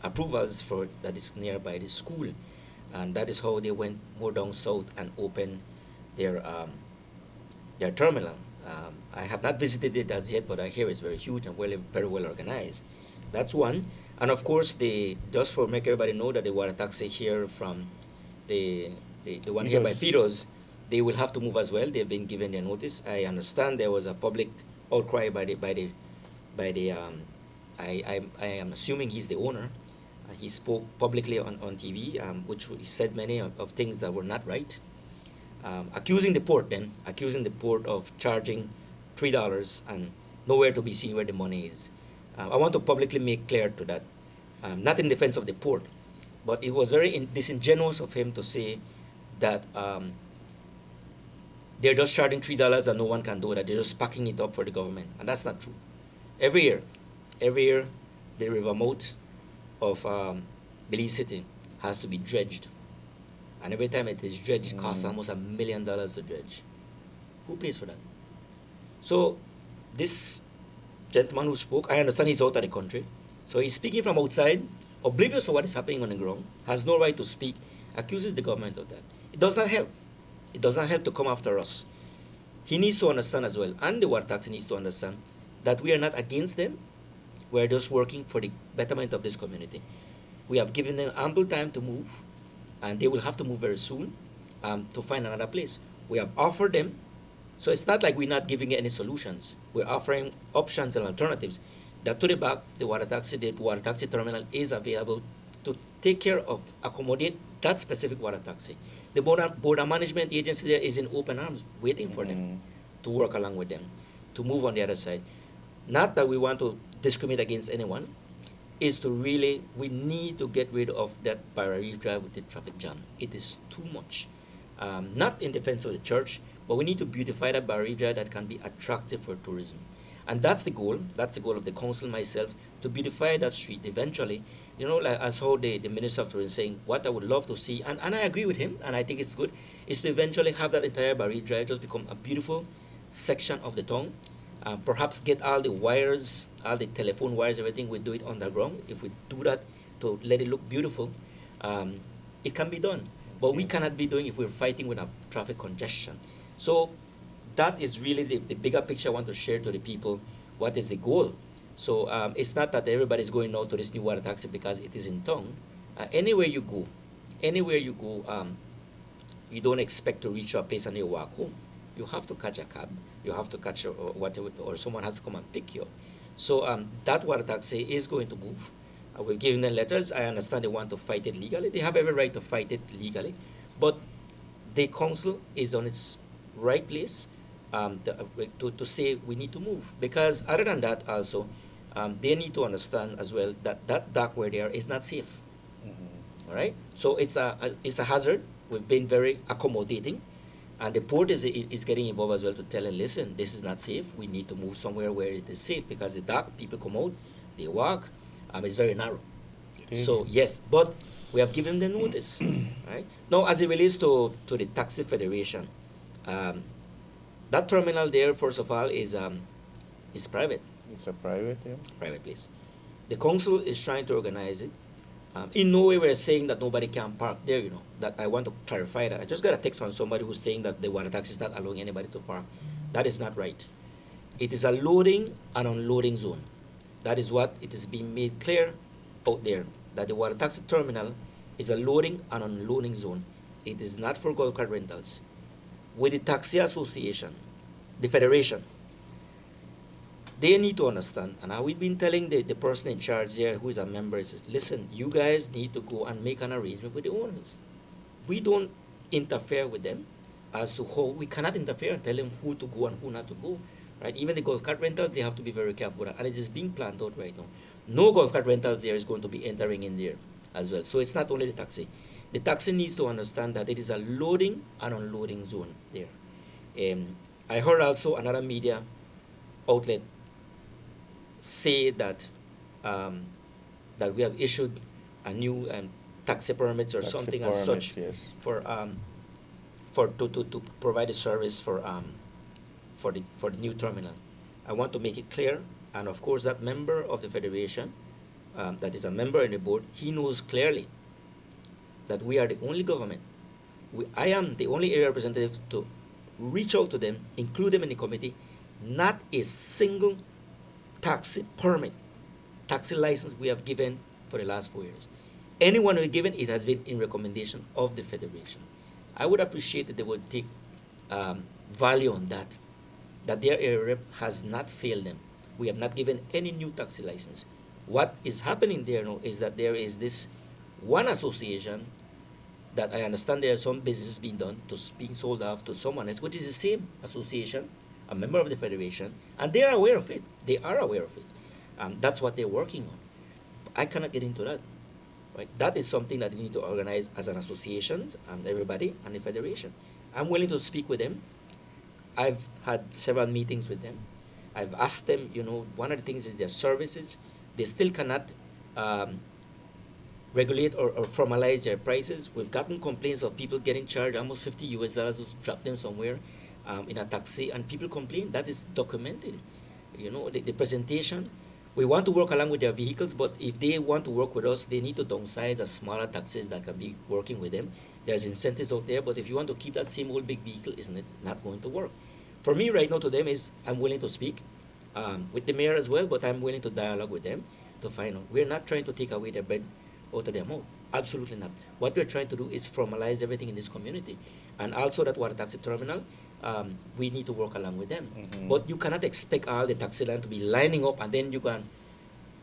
approvals for that is nearby the school, and that is how they went more down south and opened their terminal. I have not visited it as yet, but I hear it's very huge and very well organized. That's one. And of course, just for make everybody know that the water taxi here from the one here by Pedro's, they will have to move as well. They've been given their notice. I understand there was a public outcry by the I am assuming he's the owner. He spoke publicly on TV, which he said many of things that were not right. Accusing the port of charging $3 and nowhere to be seen where the money is. I want to publicly make clear to that, not in defense of the port, but it was very disingenuous of him to say that they're just charging $3 and no one can do that. They're just packing it up for the government, and that's not true. Every year, the river mouth of Belize City has to be dredged. And every time it is dredged, it costs almost $1 million to dredge. Who pays for that? So this gentleman who spoke, I understand he's out of the country. So he's speaking from outside, oblivious to what is happening on the ground, has no right to speak, accuses the government of that. It does not help. It does not help to come after us. He needs to understand as well, and the water taxi needs to understand, that we are not against them. We're just working for the betterment of this community. We have given them ample time to move, and they will have to move very soon to find another place. We have offered them, so it's not like we're not giving any solutions. We're offering options and alternatives. That to the back, the water taxi terminal is available to take care of, accommodate that specific water taxi. The border management agency there is in open arms, waiting for them to work along with them, to move on the other side. Not that we want to discriminate against anyone, is to really, we need to get rid of that Barra Reef Drive with the traffic jam. It is too much. Not in defense of the church, but we need to beautify that Barra Reef Drive that can be attractive for tourism. And that's the goal of the council, myself, to beautify that street eventually. You know, like as how the Minister of Tourism is saying, what I would love to see, and I agree with him, and I think it's good, is to eventually have that entire Barra Reef Drive just become a beautiful section of the town. Perhaps get all the wires, all the telephone wires, everything, we do it underground. If we do that to let it look beautiful, it can be done. But we cannot be doing if we're fighting with a traffic congestion. So that is really the bigger picture I want to share to the people. What is the goal? So it's not that everybody's going now to this new water taxi because it is in town. Anywhere you go, you don't expect to reach your place and you walk home. You have to catch a cab. You have to catch whatever, or someone has to come and pick you up. So that water taxi is going to move. We're giving them letters. I understand they want to fight it legally. They have every right to fight it legally. But the council is on its right place to say we need to move. Because other than that also, they need to understand as well that that dock where they are is not safe. All right? So it's a hazard. We've been very accommodating. And the port is getting involved as well to tell them, listen, this is not safe. We need to move somewhere where it is safe, because the dock, people come out, they walk, it's very narrow. So yes, but we have given them notice. Right? Now, as it relates to the Taxi Federation, that terminal there, first of all, is private. It's a private, private place. The council is trying to organize it. In no way we're saying that nobody can park there, you know. That I want to clarify that. I just got a text from somebody who's saying that the water taxi is not allowing anybody to park. That is not right. It is a loading and unloading zone. That is what it is being made clear out there, that the water taxi terminal is a loading and unloading zone. It is not for golf cart rentals. With the Taxi Association, the Federation, they need to understand, and we've been telling the person in charge there who is a member, is, listen, you guys need to go and make an arrangement with the owners. We don't interfere with them as to how, we cannot interfere and tell them who to go and who not to go, right? Even the golf cart rentals, they have to be very careful with that, and it is being planned out right now. No golf cart rentals there is going to be entering in there as well. So it's not only the taxi. The taxi needs to understand that it is a loading and unloading zone there. I heard also another media outlet say that that we have issued a new taxi permits or something as such, yes, for to provide a service for the new terminal. I want to make it clear, and of course that member of the federation, that is a member in the board, he knows clearly that we are the only government. I am the only area representative to reach out to them, include them in the committee. Not a single taxi permit, taxi license we have given for the last 4 years. Anyone we've given, it has been in recommendation of the federation. I would appreciate that they would take value on that their area rep has not failed them. We have not given any new taxi license. What is happening there now is that there is this one association that I understand there are some business being done to being sold off to someone else, which is the same association, a member of the federation, and they are aware of it. They are aware of it. That's what they're working on. I cannot get into that. Right? That is something that you need to organize as an association and everybody and the federation. I'm willing to speak with them. I've had several meetings with them. I've asked them, one of the things is their services. They still cannot regulate or formalize their prices. We've gotten complaints of people getting charged almost $50 to drop them somewhere in a taxi, and people complain. That is documented. The presentation. We want to work along with their vehicles, but if they want to work with us, they need to downsize as smaller taxis that can be working with them. There's incentives out there, but if you want to keep that same old big vehicle, it's not going to work. For me right now to them is, I'm willing to speak with the mayor as well, but I'm willing to dialogue with them to find out. We're not trying to take away their bread out of their mouth. Absolutely not. What we're trying to do is formalize everything in this community. And also that water taxi terminal, we need to work along with them. Mm-hmm. But you cannot expect all the taxi line to be lining up, and then you can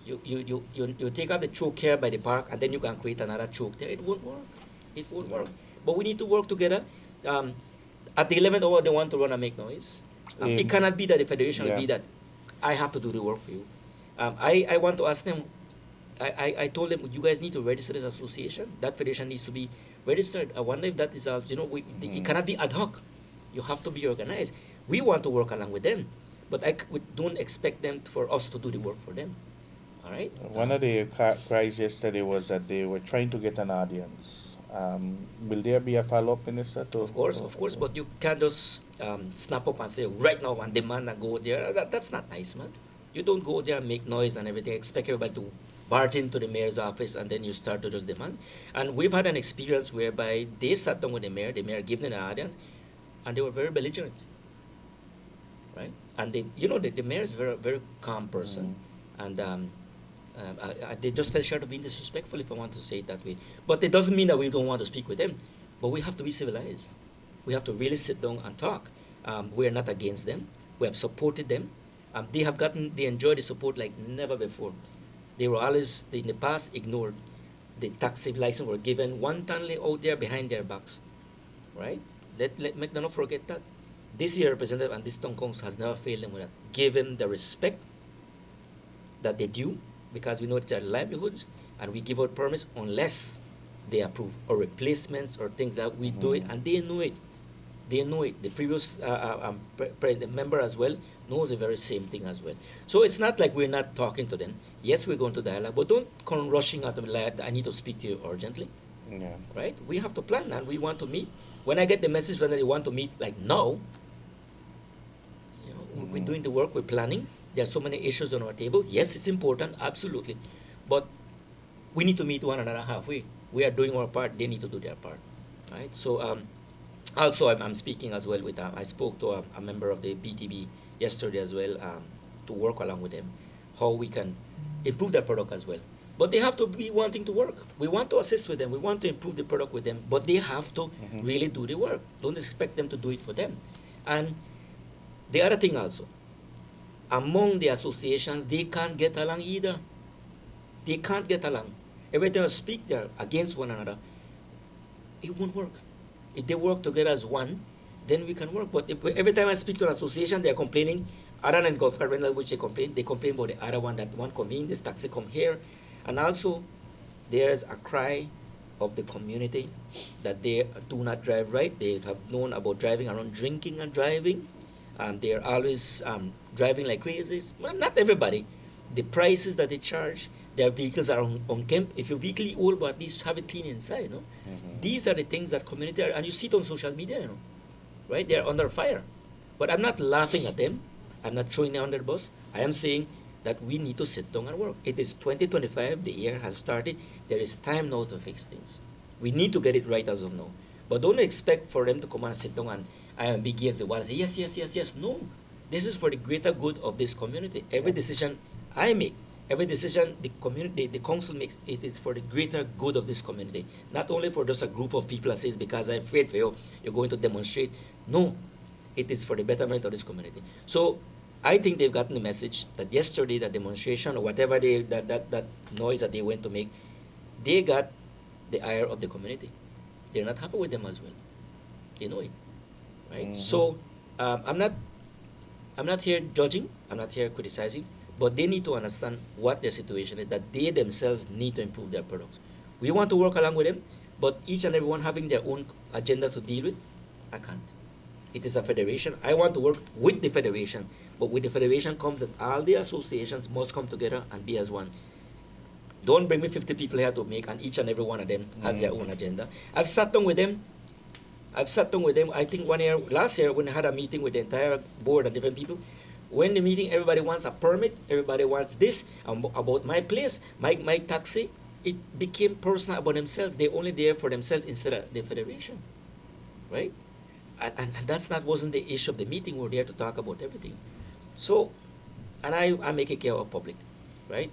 you take out the choke here by the park, and then you can create another choke there. It won't work. It won't work. But we need to work together. At the 11th hour, they want to run and make noise. It cannot be that the federation will be that I have to do the work for you. I want to ask them. I told them, you guys need to register as association. That federation needs to be registered. I wonder if that is, it cannot be ad hoc. You have to be organized. We want to work along with them, but we don't expect them for us to do the work for them. All right. One of the cries yesterday was that they were trying to get an audience. Will there be a follow-up, Minister? Of course, but you can't just snap up and say right now and demand and go there. That's not nice, man. You don't go there and make noise and everything, expect everybody to barge into the mayor's office, and then you start to just demand. And we've had an experience whereby they sat down with the mayor gave them an audience, and they were very belligerent, right? And the mayor is a very, very calm person, and they just fell short of being disrespectful, if I want to say it that way. But it doesn't mean that we don't want to speak with them, but we have to be civilized. We have to really sit down and talk. We're not against them. We have supported them. They enjoyed the support like never before. They were always, in the past, ignored. The taxi license were given wantonly out there behind their backs, right? Make them not forget that. This year, Representative and this Tong Kongs has never failed them with that. Give them the respect that they due, because we know it's their livelihoods, and we give out permits unless they approve, or replacements or things that we do it, and they know it. They know it. The previous member as well knows the very same thing as well. So it's not like we're not talking to them. Yes, we're going to dialogue, but don't come rushing at them like, I need to speak to you urgently. Yeah. Right? We have to plan, and we want to meet. When I get the message when they want to meet, like now, we're doing the work, we're planning. There are so many issues on our table. Yes, it's important, absolutely. But we need to meet one another halfway. We are doing our part, they need to do their part. Right? So also I'm speaking as well with, I spoke to a member of the BTB yesterday as well, to work along with them, how we can improve their product as well. But they have to be wanting to work. We want to assist with them. We want to improve the product with them. But they have to really do the work. Don't expect them to do it for them. And the other thing also, among the associations, they can't get along either. They can't get along. Every time I speak, they're against one another. It won't work. If they work together as one, then we can work. But if every time I speak to an association, they're complaining. Other than golf cart rental, which they complain about the other one, that one come in, this taxi come here. And also, there's a cry of the community that they do not drive right. They have known about driving around, drinking and driving. They're always driving like crazy. Well, not everybody. The prices that they charge, their vehicles are unkempt. If your vehicle is old, but at least have it clean inside. No? These are the things that community are, and you see it on social media, you know, right? They're under fire. But I'm not laughing at them. I'm not throwing them under the bus. I am saying that we need to sit down and work. It is 2025. The year has started. There is time now to fix things. We need to get it right as of now. But don't expect for them to come and sit down and be against the wall and say, yes, yes, yes, yes. No. This is for the greater good of this community. Every decision I make, every decision the community, the council makes, it is for the greater good of this community. Not only for just a group of people that says, because I'm afraid for you, you're going to demonstrate. No. It is for the betterment of this community. So I think they've gotten the message that yesterday, the demonstration or whatever that noise that they went to make, they got the ire of the community. They're not happy with them as well. They know it, right? So I'm not here judging. I'm not here criticizing. But they need to understand what their situation is, that they themselves need to improve their products. We want to work along with them, but each and everyone having their own agenda to deal with, I can't. It is a federation. I want to work with the federation, but with the federation comes that all the associations must come together and be as one. Don't bring me 50 people here to make, and each and every one of them has their own agenda. I've sat down with them. I think last year, when I had a meeting with the entire board and different people, when the meeting, everybody wants a permit, everybody wants this, about my place, my taxi. It became personal about themselves. They're only there for themselves instead of the federation, right? And that's not wasn't the issue of the meeting. We're there to talk about everything. So, and I make it clear of public, right?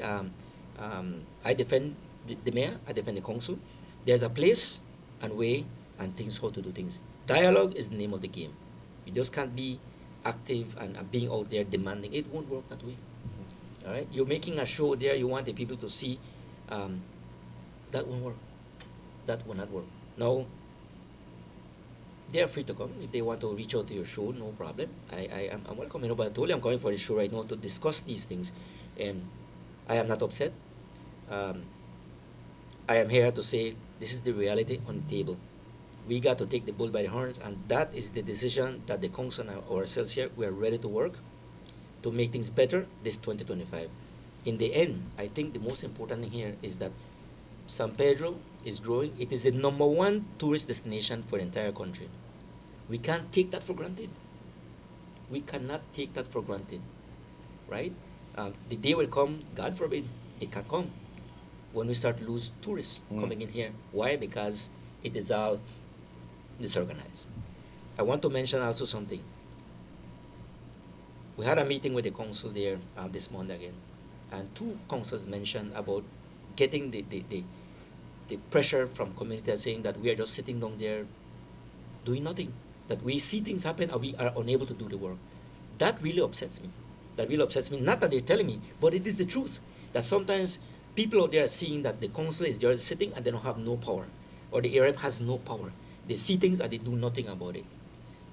I defend the mayor, I defend the council. There's a place and way and things how to do things. Dialogue is the name of the game. You just can't be active and being out there demanding. It won't work that way. All right? You're making a show there. You want the people to see. That won't work. That will not work. Now, they are free to come. If they want to reach out to your show, no problem. I'm welcome. But I told you I'm coming for the show right now to discuss these things. And I am not upset. I am here to say this is the reality on the table. We got to take the bull by the horns, and that is the decision that the council and ourselves here, we are ready to work to make things better this 2025. In the end, I think the most important thing here is that San Pedro is growing. It is the #1 tourist destination for the entire country. We can't take that for granted. We cannot take that for granted, right? The day will come, God forbid, it can come, when we start to lose tourists coming in here. Why? Because it is all disorganized. I want to mention also something. We had a meeting with the council there this month again, and 2 councils mentioned about getting the pressure from community saying that we are just sitting down there doing nothing, that we see things happen and we are unable to do the work. That really upsets me. That really upsets me. Not that they're telling me, but it is the truth. That sometimes people out there are seeing that the council is there sitting and they don't have no power, or the area has no power. They see things and they do nothing about it.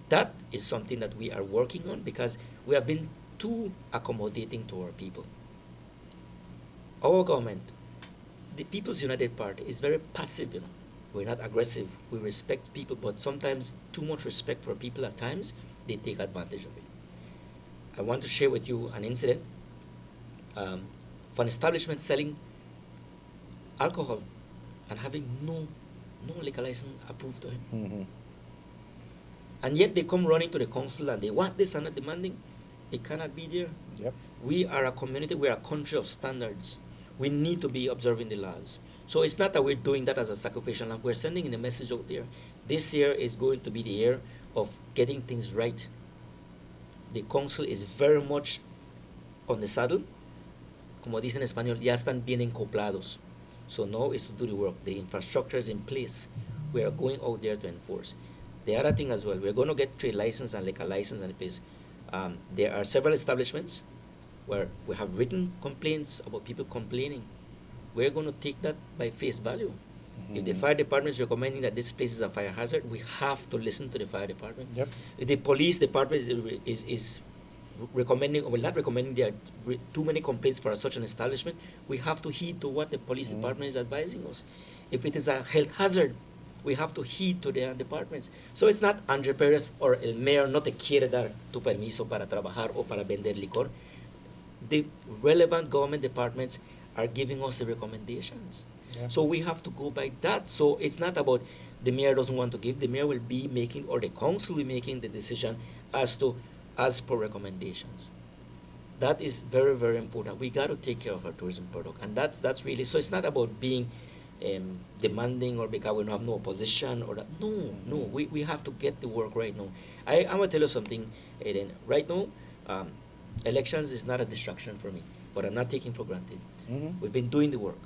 That is something that we are working on, because we have been too accommodating to our people. Our government, the People's United Party, is very passive. You know, we're not aggressive. We respect people, but sometimes too much respect for people at times, they take advantage of it. I want to share with you an incident for an establishment selling alcohol and having no liquor license approved to him. And yet they come running to the council and they want this and not demanding. It cannot be there. Yep. We are a community, we are a country of standards. We need to be observing the laws. So it's not that we're doing that as a sacrificial lamb. We're sending in a message out there. This year is going to be the year of getting things right. The council is very much on the saddle. Como dicen en español, ya están bien encoplados. So now is to do the work. The infrastructure is in place. We are going out there to enforce. The other thing as well, we're going to get trade license and liquor license in place. There are several establishments where we have written complaints about people complaining. We're going to take that by face value. If the fire department is recommending that this place is a fire hazard, we have to listen to the fire department. Yep. If the police department is recommending or not recommending there are too many complaints for such an establishment, we have to heed to what the police department is advising us. If it is a health hazard, we have to heed to their departments. So it's not Andre Perez or el mayor no te quiere dar tu permiso para trabajar o para vender licor. The relevant government departments are giving us the recommendations. Yeah. So we have to go by that. So it's not about the mayor doesn't want to give. The mayor will be making, or the council will be making the decision as per recommendations. That is very, very important. We got to take care of our tourism product, and that's really. So it's not about being demanding or because we don't have no opposition or that. No. We have to get the work right now. I'm gonna tell you something, Aiden. Right now, elections is not a distraction for me, but I'm not taking for granted. We've been doing the work.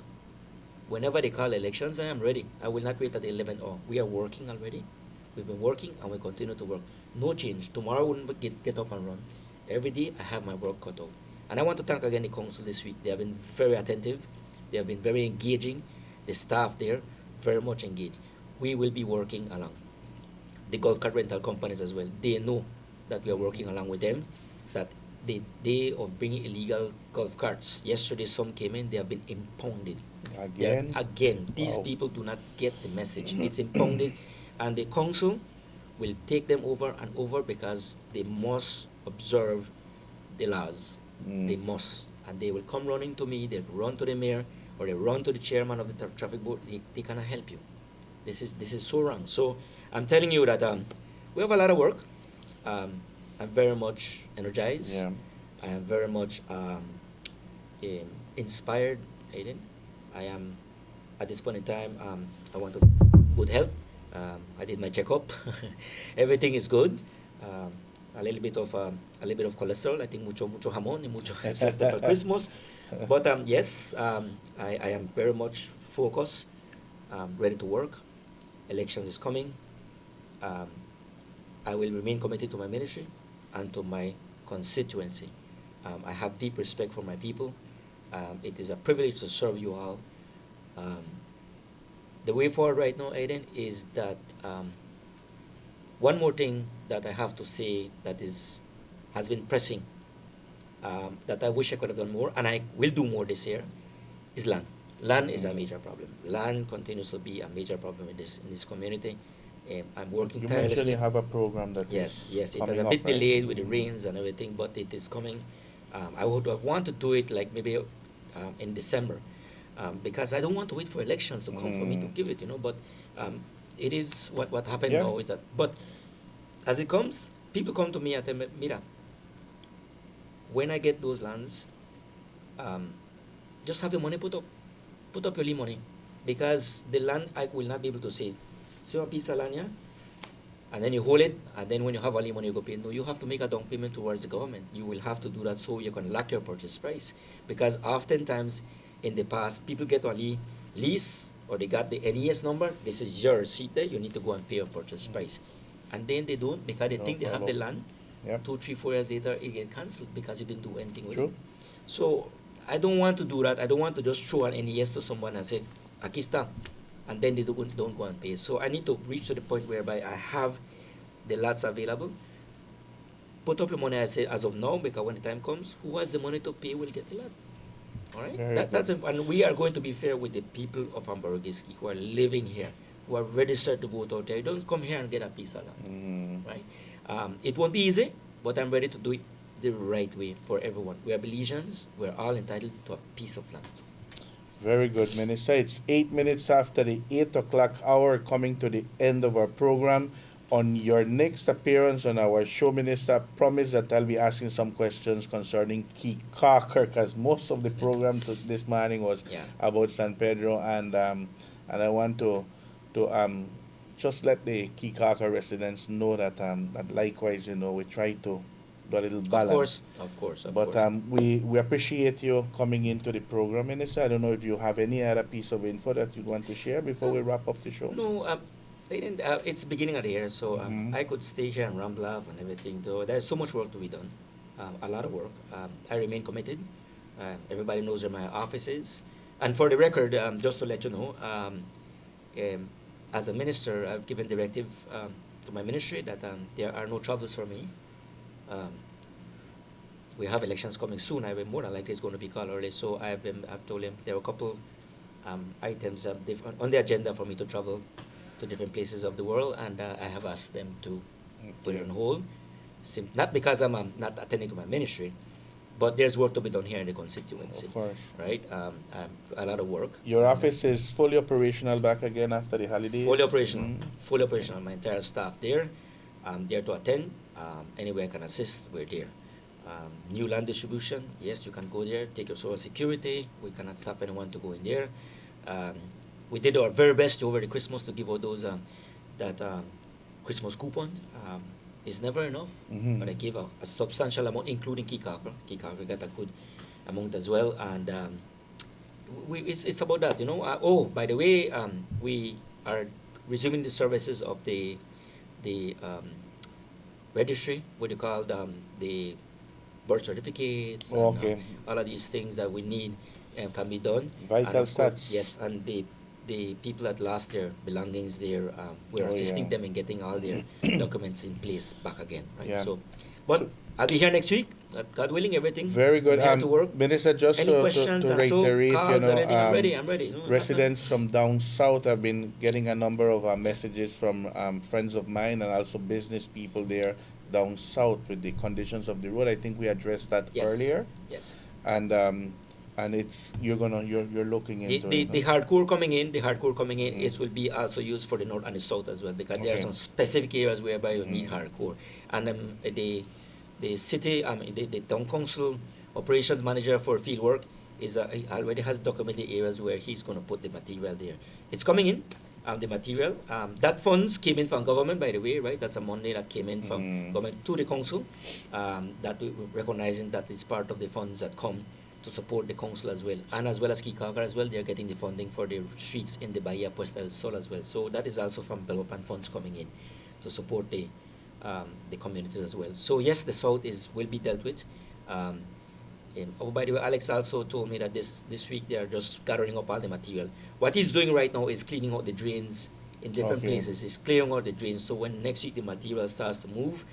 Whenever they call elections, I am ready. I will not wait at the 11th hour. We are working already. We've been working and we continue to work. No change. Tomorrow we will get up and run. Every day I have my work cut out. And I want to thank again the council this week. They have been very attentive. They have been very engaging. The staff there, very much engaged. We will be working along. The golf cart rental companies as well. They know that we are working along with them. That the day of bringing illegal golf carts, yesterday some came in, they have been impounded. Again, these people do not get the message. It's impounded, and the council will take them over and over because they must observe the laws. They must, and they will come running to me. They'll run to the mayor or they run to the chairman of the traffic board. They cannot help you. This is so wrong. So I'm telling you that we have a lot of work. I'm very much energized. Yeah. I am very much inspired, Aiden. I am, at this point in time, I want to good health. I did my checkup. Everything is good. A little bit of cholesterol. I think mucho jamón y mucho siesta for Christmas. But yes, I am very much focused, ready to work. Elections is coming. I will remain committed to my ministry and to my constituency. I have deep respect for my people. It is a privilege to serve you all. The way forward right now, Aiden, is that one more thing that I have to say that has been pressing, that I wish I could have done more, and I will do more this year, is land. Land is a major problem. Land continues to be a major problem in this community. I'm working tirelessly. You mentioned you have a program that yes, it was coming a bit up, right? delayed with the rains and everything, but it is coming. I would want to do it like maybe in December, because I don't want to wait for elections to come for me to give it, But it is what happened now is that. But as it comes, people come to me and tell me, Mira, when I get those lands, just have your money put up your money, because the land I will not be able to say, see a piece of land here, and then you hold it, and then when you have money you go pay. No, you have to make a down payment towards the government. You will have to do that so you can lock your purchase price, because oftentimes in the past people get only lease or they got the NES number. This is your receipt there. You need to go and pay your purchase price, and then they don't because they think they have the land. 2, 3, 4 years later it get cancelled because you didn't do anything with it. So I don't want to do that. I don't want to just throw an NES to someone and say, aquí está, and then they don't go and pay. So I need to reach to the point whereby I have the lots available. Put up your money, I say, as of now, because when the time comes, who has the money to pay will get the lot. All right? That's and we are going to be fair with the people of Ambergiski who are living here, who are registered to vote out there. You don't come here and get a piece of land. Right? It won't be easy, but I'm ready to do it the right way for everyone. We are Belizeans. We're all entitled to a piece of land. Very good, Minister. It's 8 minutes after the 8 o'clock hour, coming to the end of our program. On your next appearance on our show, Minister, I promise that I'll be asking some questions concerning Key Cocker, because most of the program this morning was about San Pedro, and I want to just let the Key Cocker residents know that that likewise, we try to do a little balance. Of course. But we appreciate you coming into the program, Minister. I don't know if you have any other piece of info that you'd want to share before we wrap up the show. No, it's beginning of the year, so I could stay here and ramble off and everything. Though there's so much work to be done. a lot of work. I remain committed. Everybody knows where my office is. And for the record, just to let you know, as a minister, I've given directive to my ministry that there are no troubles for me. We have elections coming soon. I will more than likely it's going to be called early. So I've told him there are a couple items on the agenda for me to travel to different places of the world, and I have asked them to put it on hold. Not because I'm not attending to my ministry, but there's work to be done here in the constituency. Of course. Right? A lot of work. Your office is fully operational back again after the holidays? Fully operational. Fully operational. My entire staff there. I'm there to attend. Any way I can assist, we're there. New land distribution, yes, you can go there, take your social security. We cannot stop anyone to go in there. We did our very best over the Christmas to give out those Christmas coupon. It's never enough, but I gave a substantial amount, including Kikaker. Kikaker got a good amount as well, and it's about that, you know. Oh, by the way, we are resuming the services of the registry, what you call the birth certificates, and, all of these things that we need can be done. Vital stats. Yes, and the people that lost their belongings there, we're assisting them in getting all their documents in place back again. Right? Yeah. So, but I'll be here next week. God willing, everything. Very good. I'm here to work. Minister, just Any questions? to reiterate, I'm ready. I'm ready. No, residents from down south have been getting a number of messages from friends of mine and also business people there down south with the conditions of the road. I think we addressed that earlier. Yes. And it's you're looking into the hardcore coming in. The hardcore coming in is will be also used for the north and the south as well, because there are some specific areas whereby you need hardcore. And the city, the town council operations manager for field work is he already has documented areas where he's going to put the material there. It's coming in. The material. That funds came in from government, by the way, right? That's a money that came in from government to the council. That we recognizing that is part of the funds that come to support the council as well, and as well as Kikaker as well. They're getting the funding for the streets in the Bahia Puesta del Sol as well. So that is also from development funds coming in to support the communities as well. So yes, the south will be dealt with. Oh, by the way, Alex also told me that this week they are just gathering up all the material. What he's doing right now is cleaning out the drains in different places. He's clearing out the drains. So when next week the material starts to move,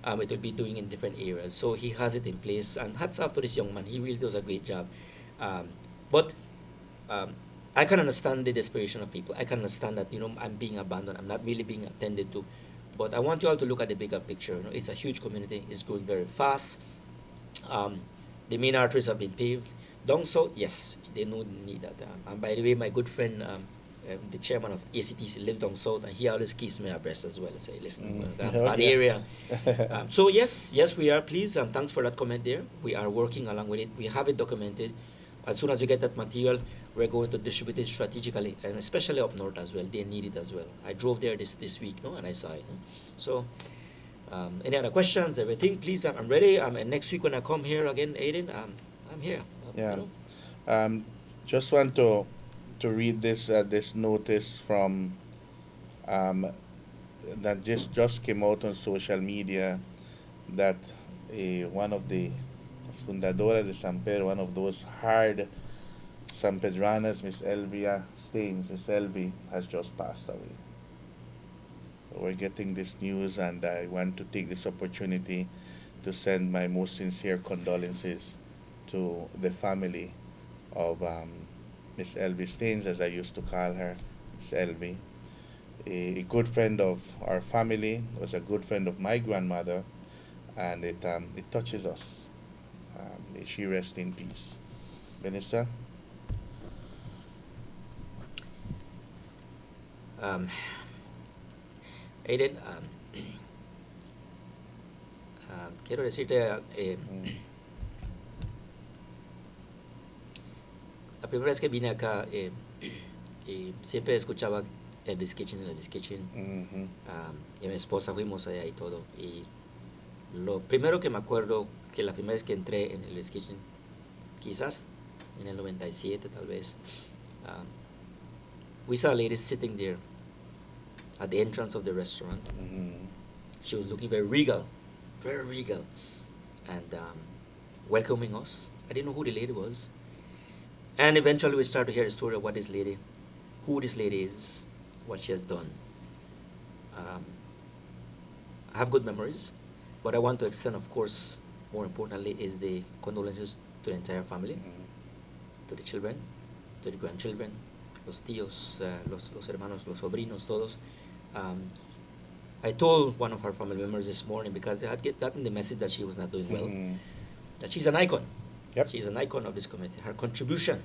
it will be doing in different areas. So he has it in place. And hats off to this young man. He really does a great job. But I can understand the desperation of people. I can understand that, you know, I'm being abandoned. I'm not really being attended to. But I want you all to look at the bigger picture. You know, it's a huge community. It's growing very fast. The main arteries have been paved. Down south, yes, they need that. And by the way, my good friend, the chairman of ACTC, lives down south, and he always keeps me abreast as well. I say, listen, bad area. So yes, we are pleased, and thanks for that comment there. We are working along with it. We have it documented. As soon as we get that material, we're going to distribute it strategically, and especially up north as well. They need it as well. I drove there this week, and I saw it. So. Any other questions, everything, please, I'm ready. And next week when I come here again, Aiden, I'm here. Yeah. You know? Just want to read this notice from that just came out on social media, that one of the fundadora de San Pedro, one of those hard San Pedranas, Miss Elvia Staines, Miss Elvi, has just passed away. We're getting this news, and I want to take this opportunity to send my most sincere condolences to the family of Miss Elvie Staines, as I used to call her, Miss Elvie. A good friend of our family, was a good friend of my grandmother, and it touches us. May she rest in peace. Minister? Aiden, quiero decirte, la primera vez que vine acá, siempre escuchaba Elvis Kitchen. Y mi esposa fuimos allá y todo. Y lo primero que me acuerdo, que la primera vez que entré en Elvis Kitchen, quizás en el 97 tal vez, we saw a lady sitting there at the entrance of the restaurant. She was looking very regal, and welcoming us. I didn't know who the lady was. And eventually we started to hear the story of who this lady is, what she has done. I have good memories, but I want to extend, of course, more importantly, is the condolences to the entire family, to the children, to the grandchildren, los tíos, los hermanos, los sobrinos, todos. I told one of our family members this morning, because they had gotten the message that she was not doing well, that she's an icon. Yep. She's an icon of this community. Her contribution,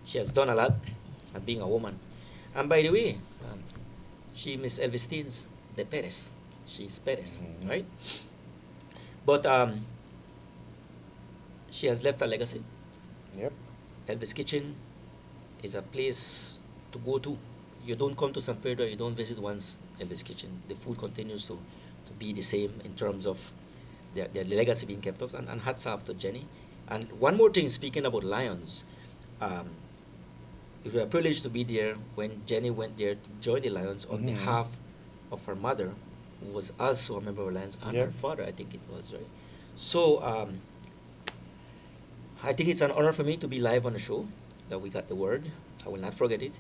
she has done a lot at being a woman. And by the way, she Miss Elvestines de Perez. She's Perez, right? But she has left a legacy. Yep. Elvis Kitchen is a place to go to. You don't come to San Pedro, you don't visit once Elvis Kitchen. The food continues to be the same in terms of the legacy being kept up, and hats off to Jenny. And one more thing, speaking about Lions, we were privileged to be there when Jenny went there to join the Lions on behalf of her mother, who was also a member of Lions, and her father, I think it was, right? So I think it's an honor for me to be live on the show, that we got the word. I will not forget it.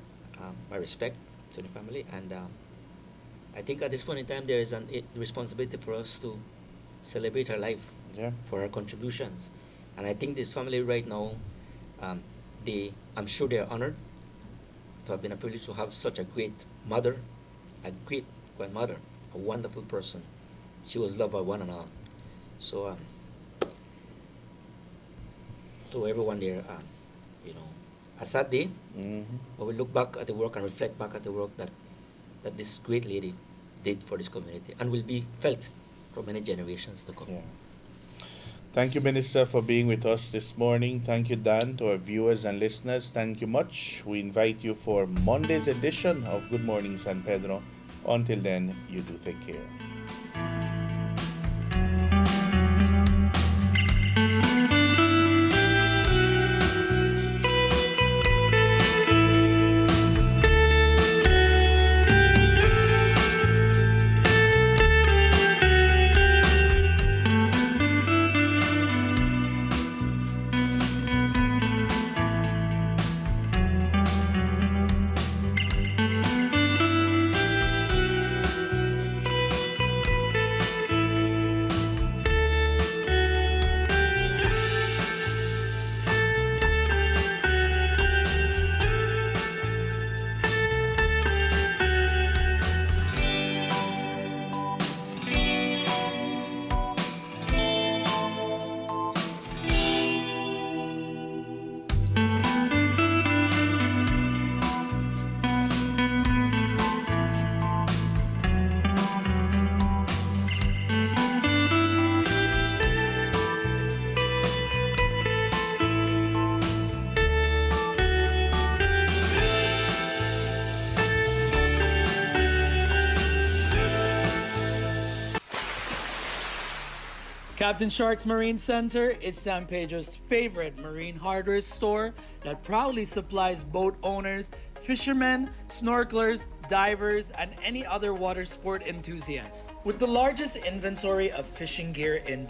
My respect to the family, and I think at this point in time there is a responsibility for us to celebrate her life, for her contributions. And I think this family right now, I'm sure they are honored to have been a privilege to have such a great mother, a great grandmother, a wonderful person. She was loved by one and all. So to everyone there, a sad day, but we look back at the work and reflect back at the work that this great lady did for this community, and will be felt for many generations to come. Yeah. Thank you, Minister, for being with us this morning. Thank you, Dan, to our viewers and listeners. Thank you much. We invite you for Monday's edition of Good Morning San Pedro. Until then, you do take care. Captain Shark's Marine Center is San Pedro's favorite marine hardware store that proudly supplies boat owners, fishermen, snorkelers, divers, and any other water sport enthusiast. With the largest inventory of fishing gear in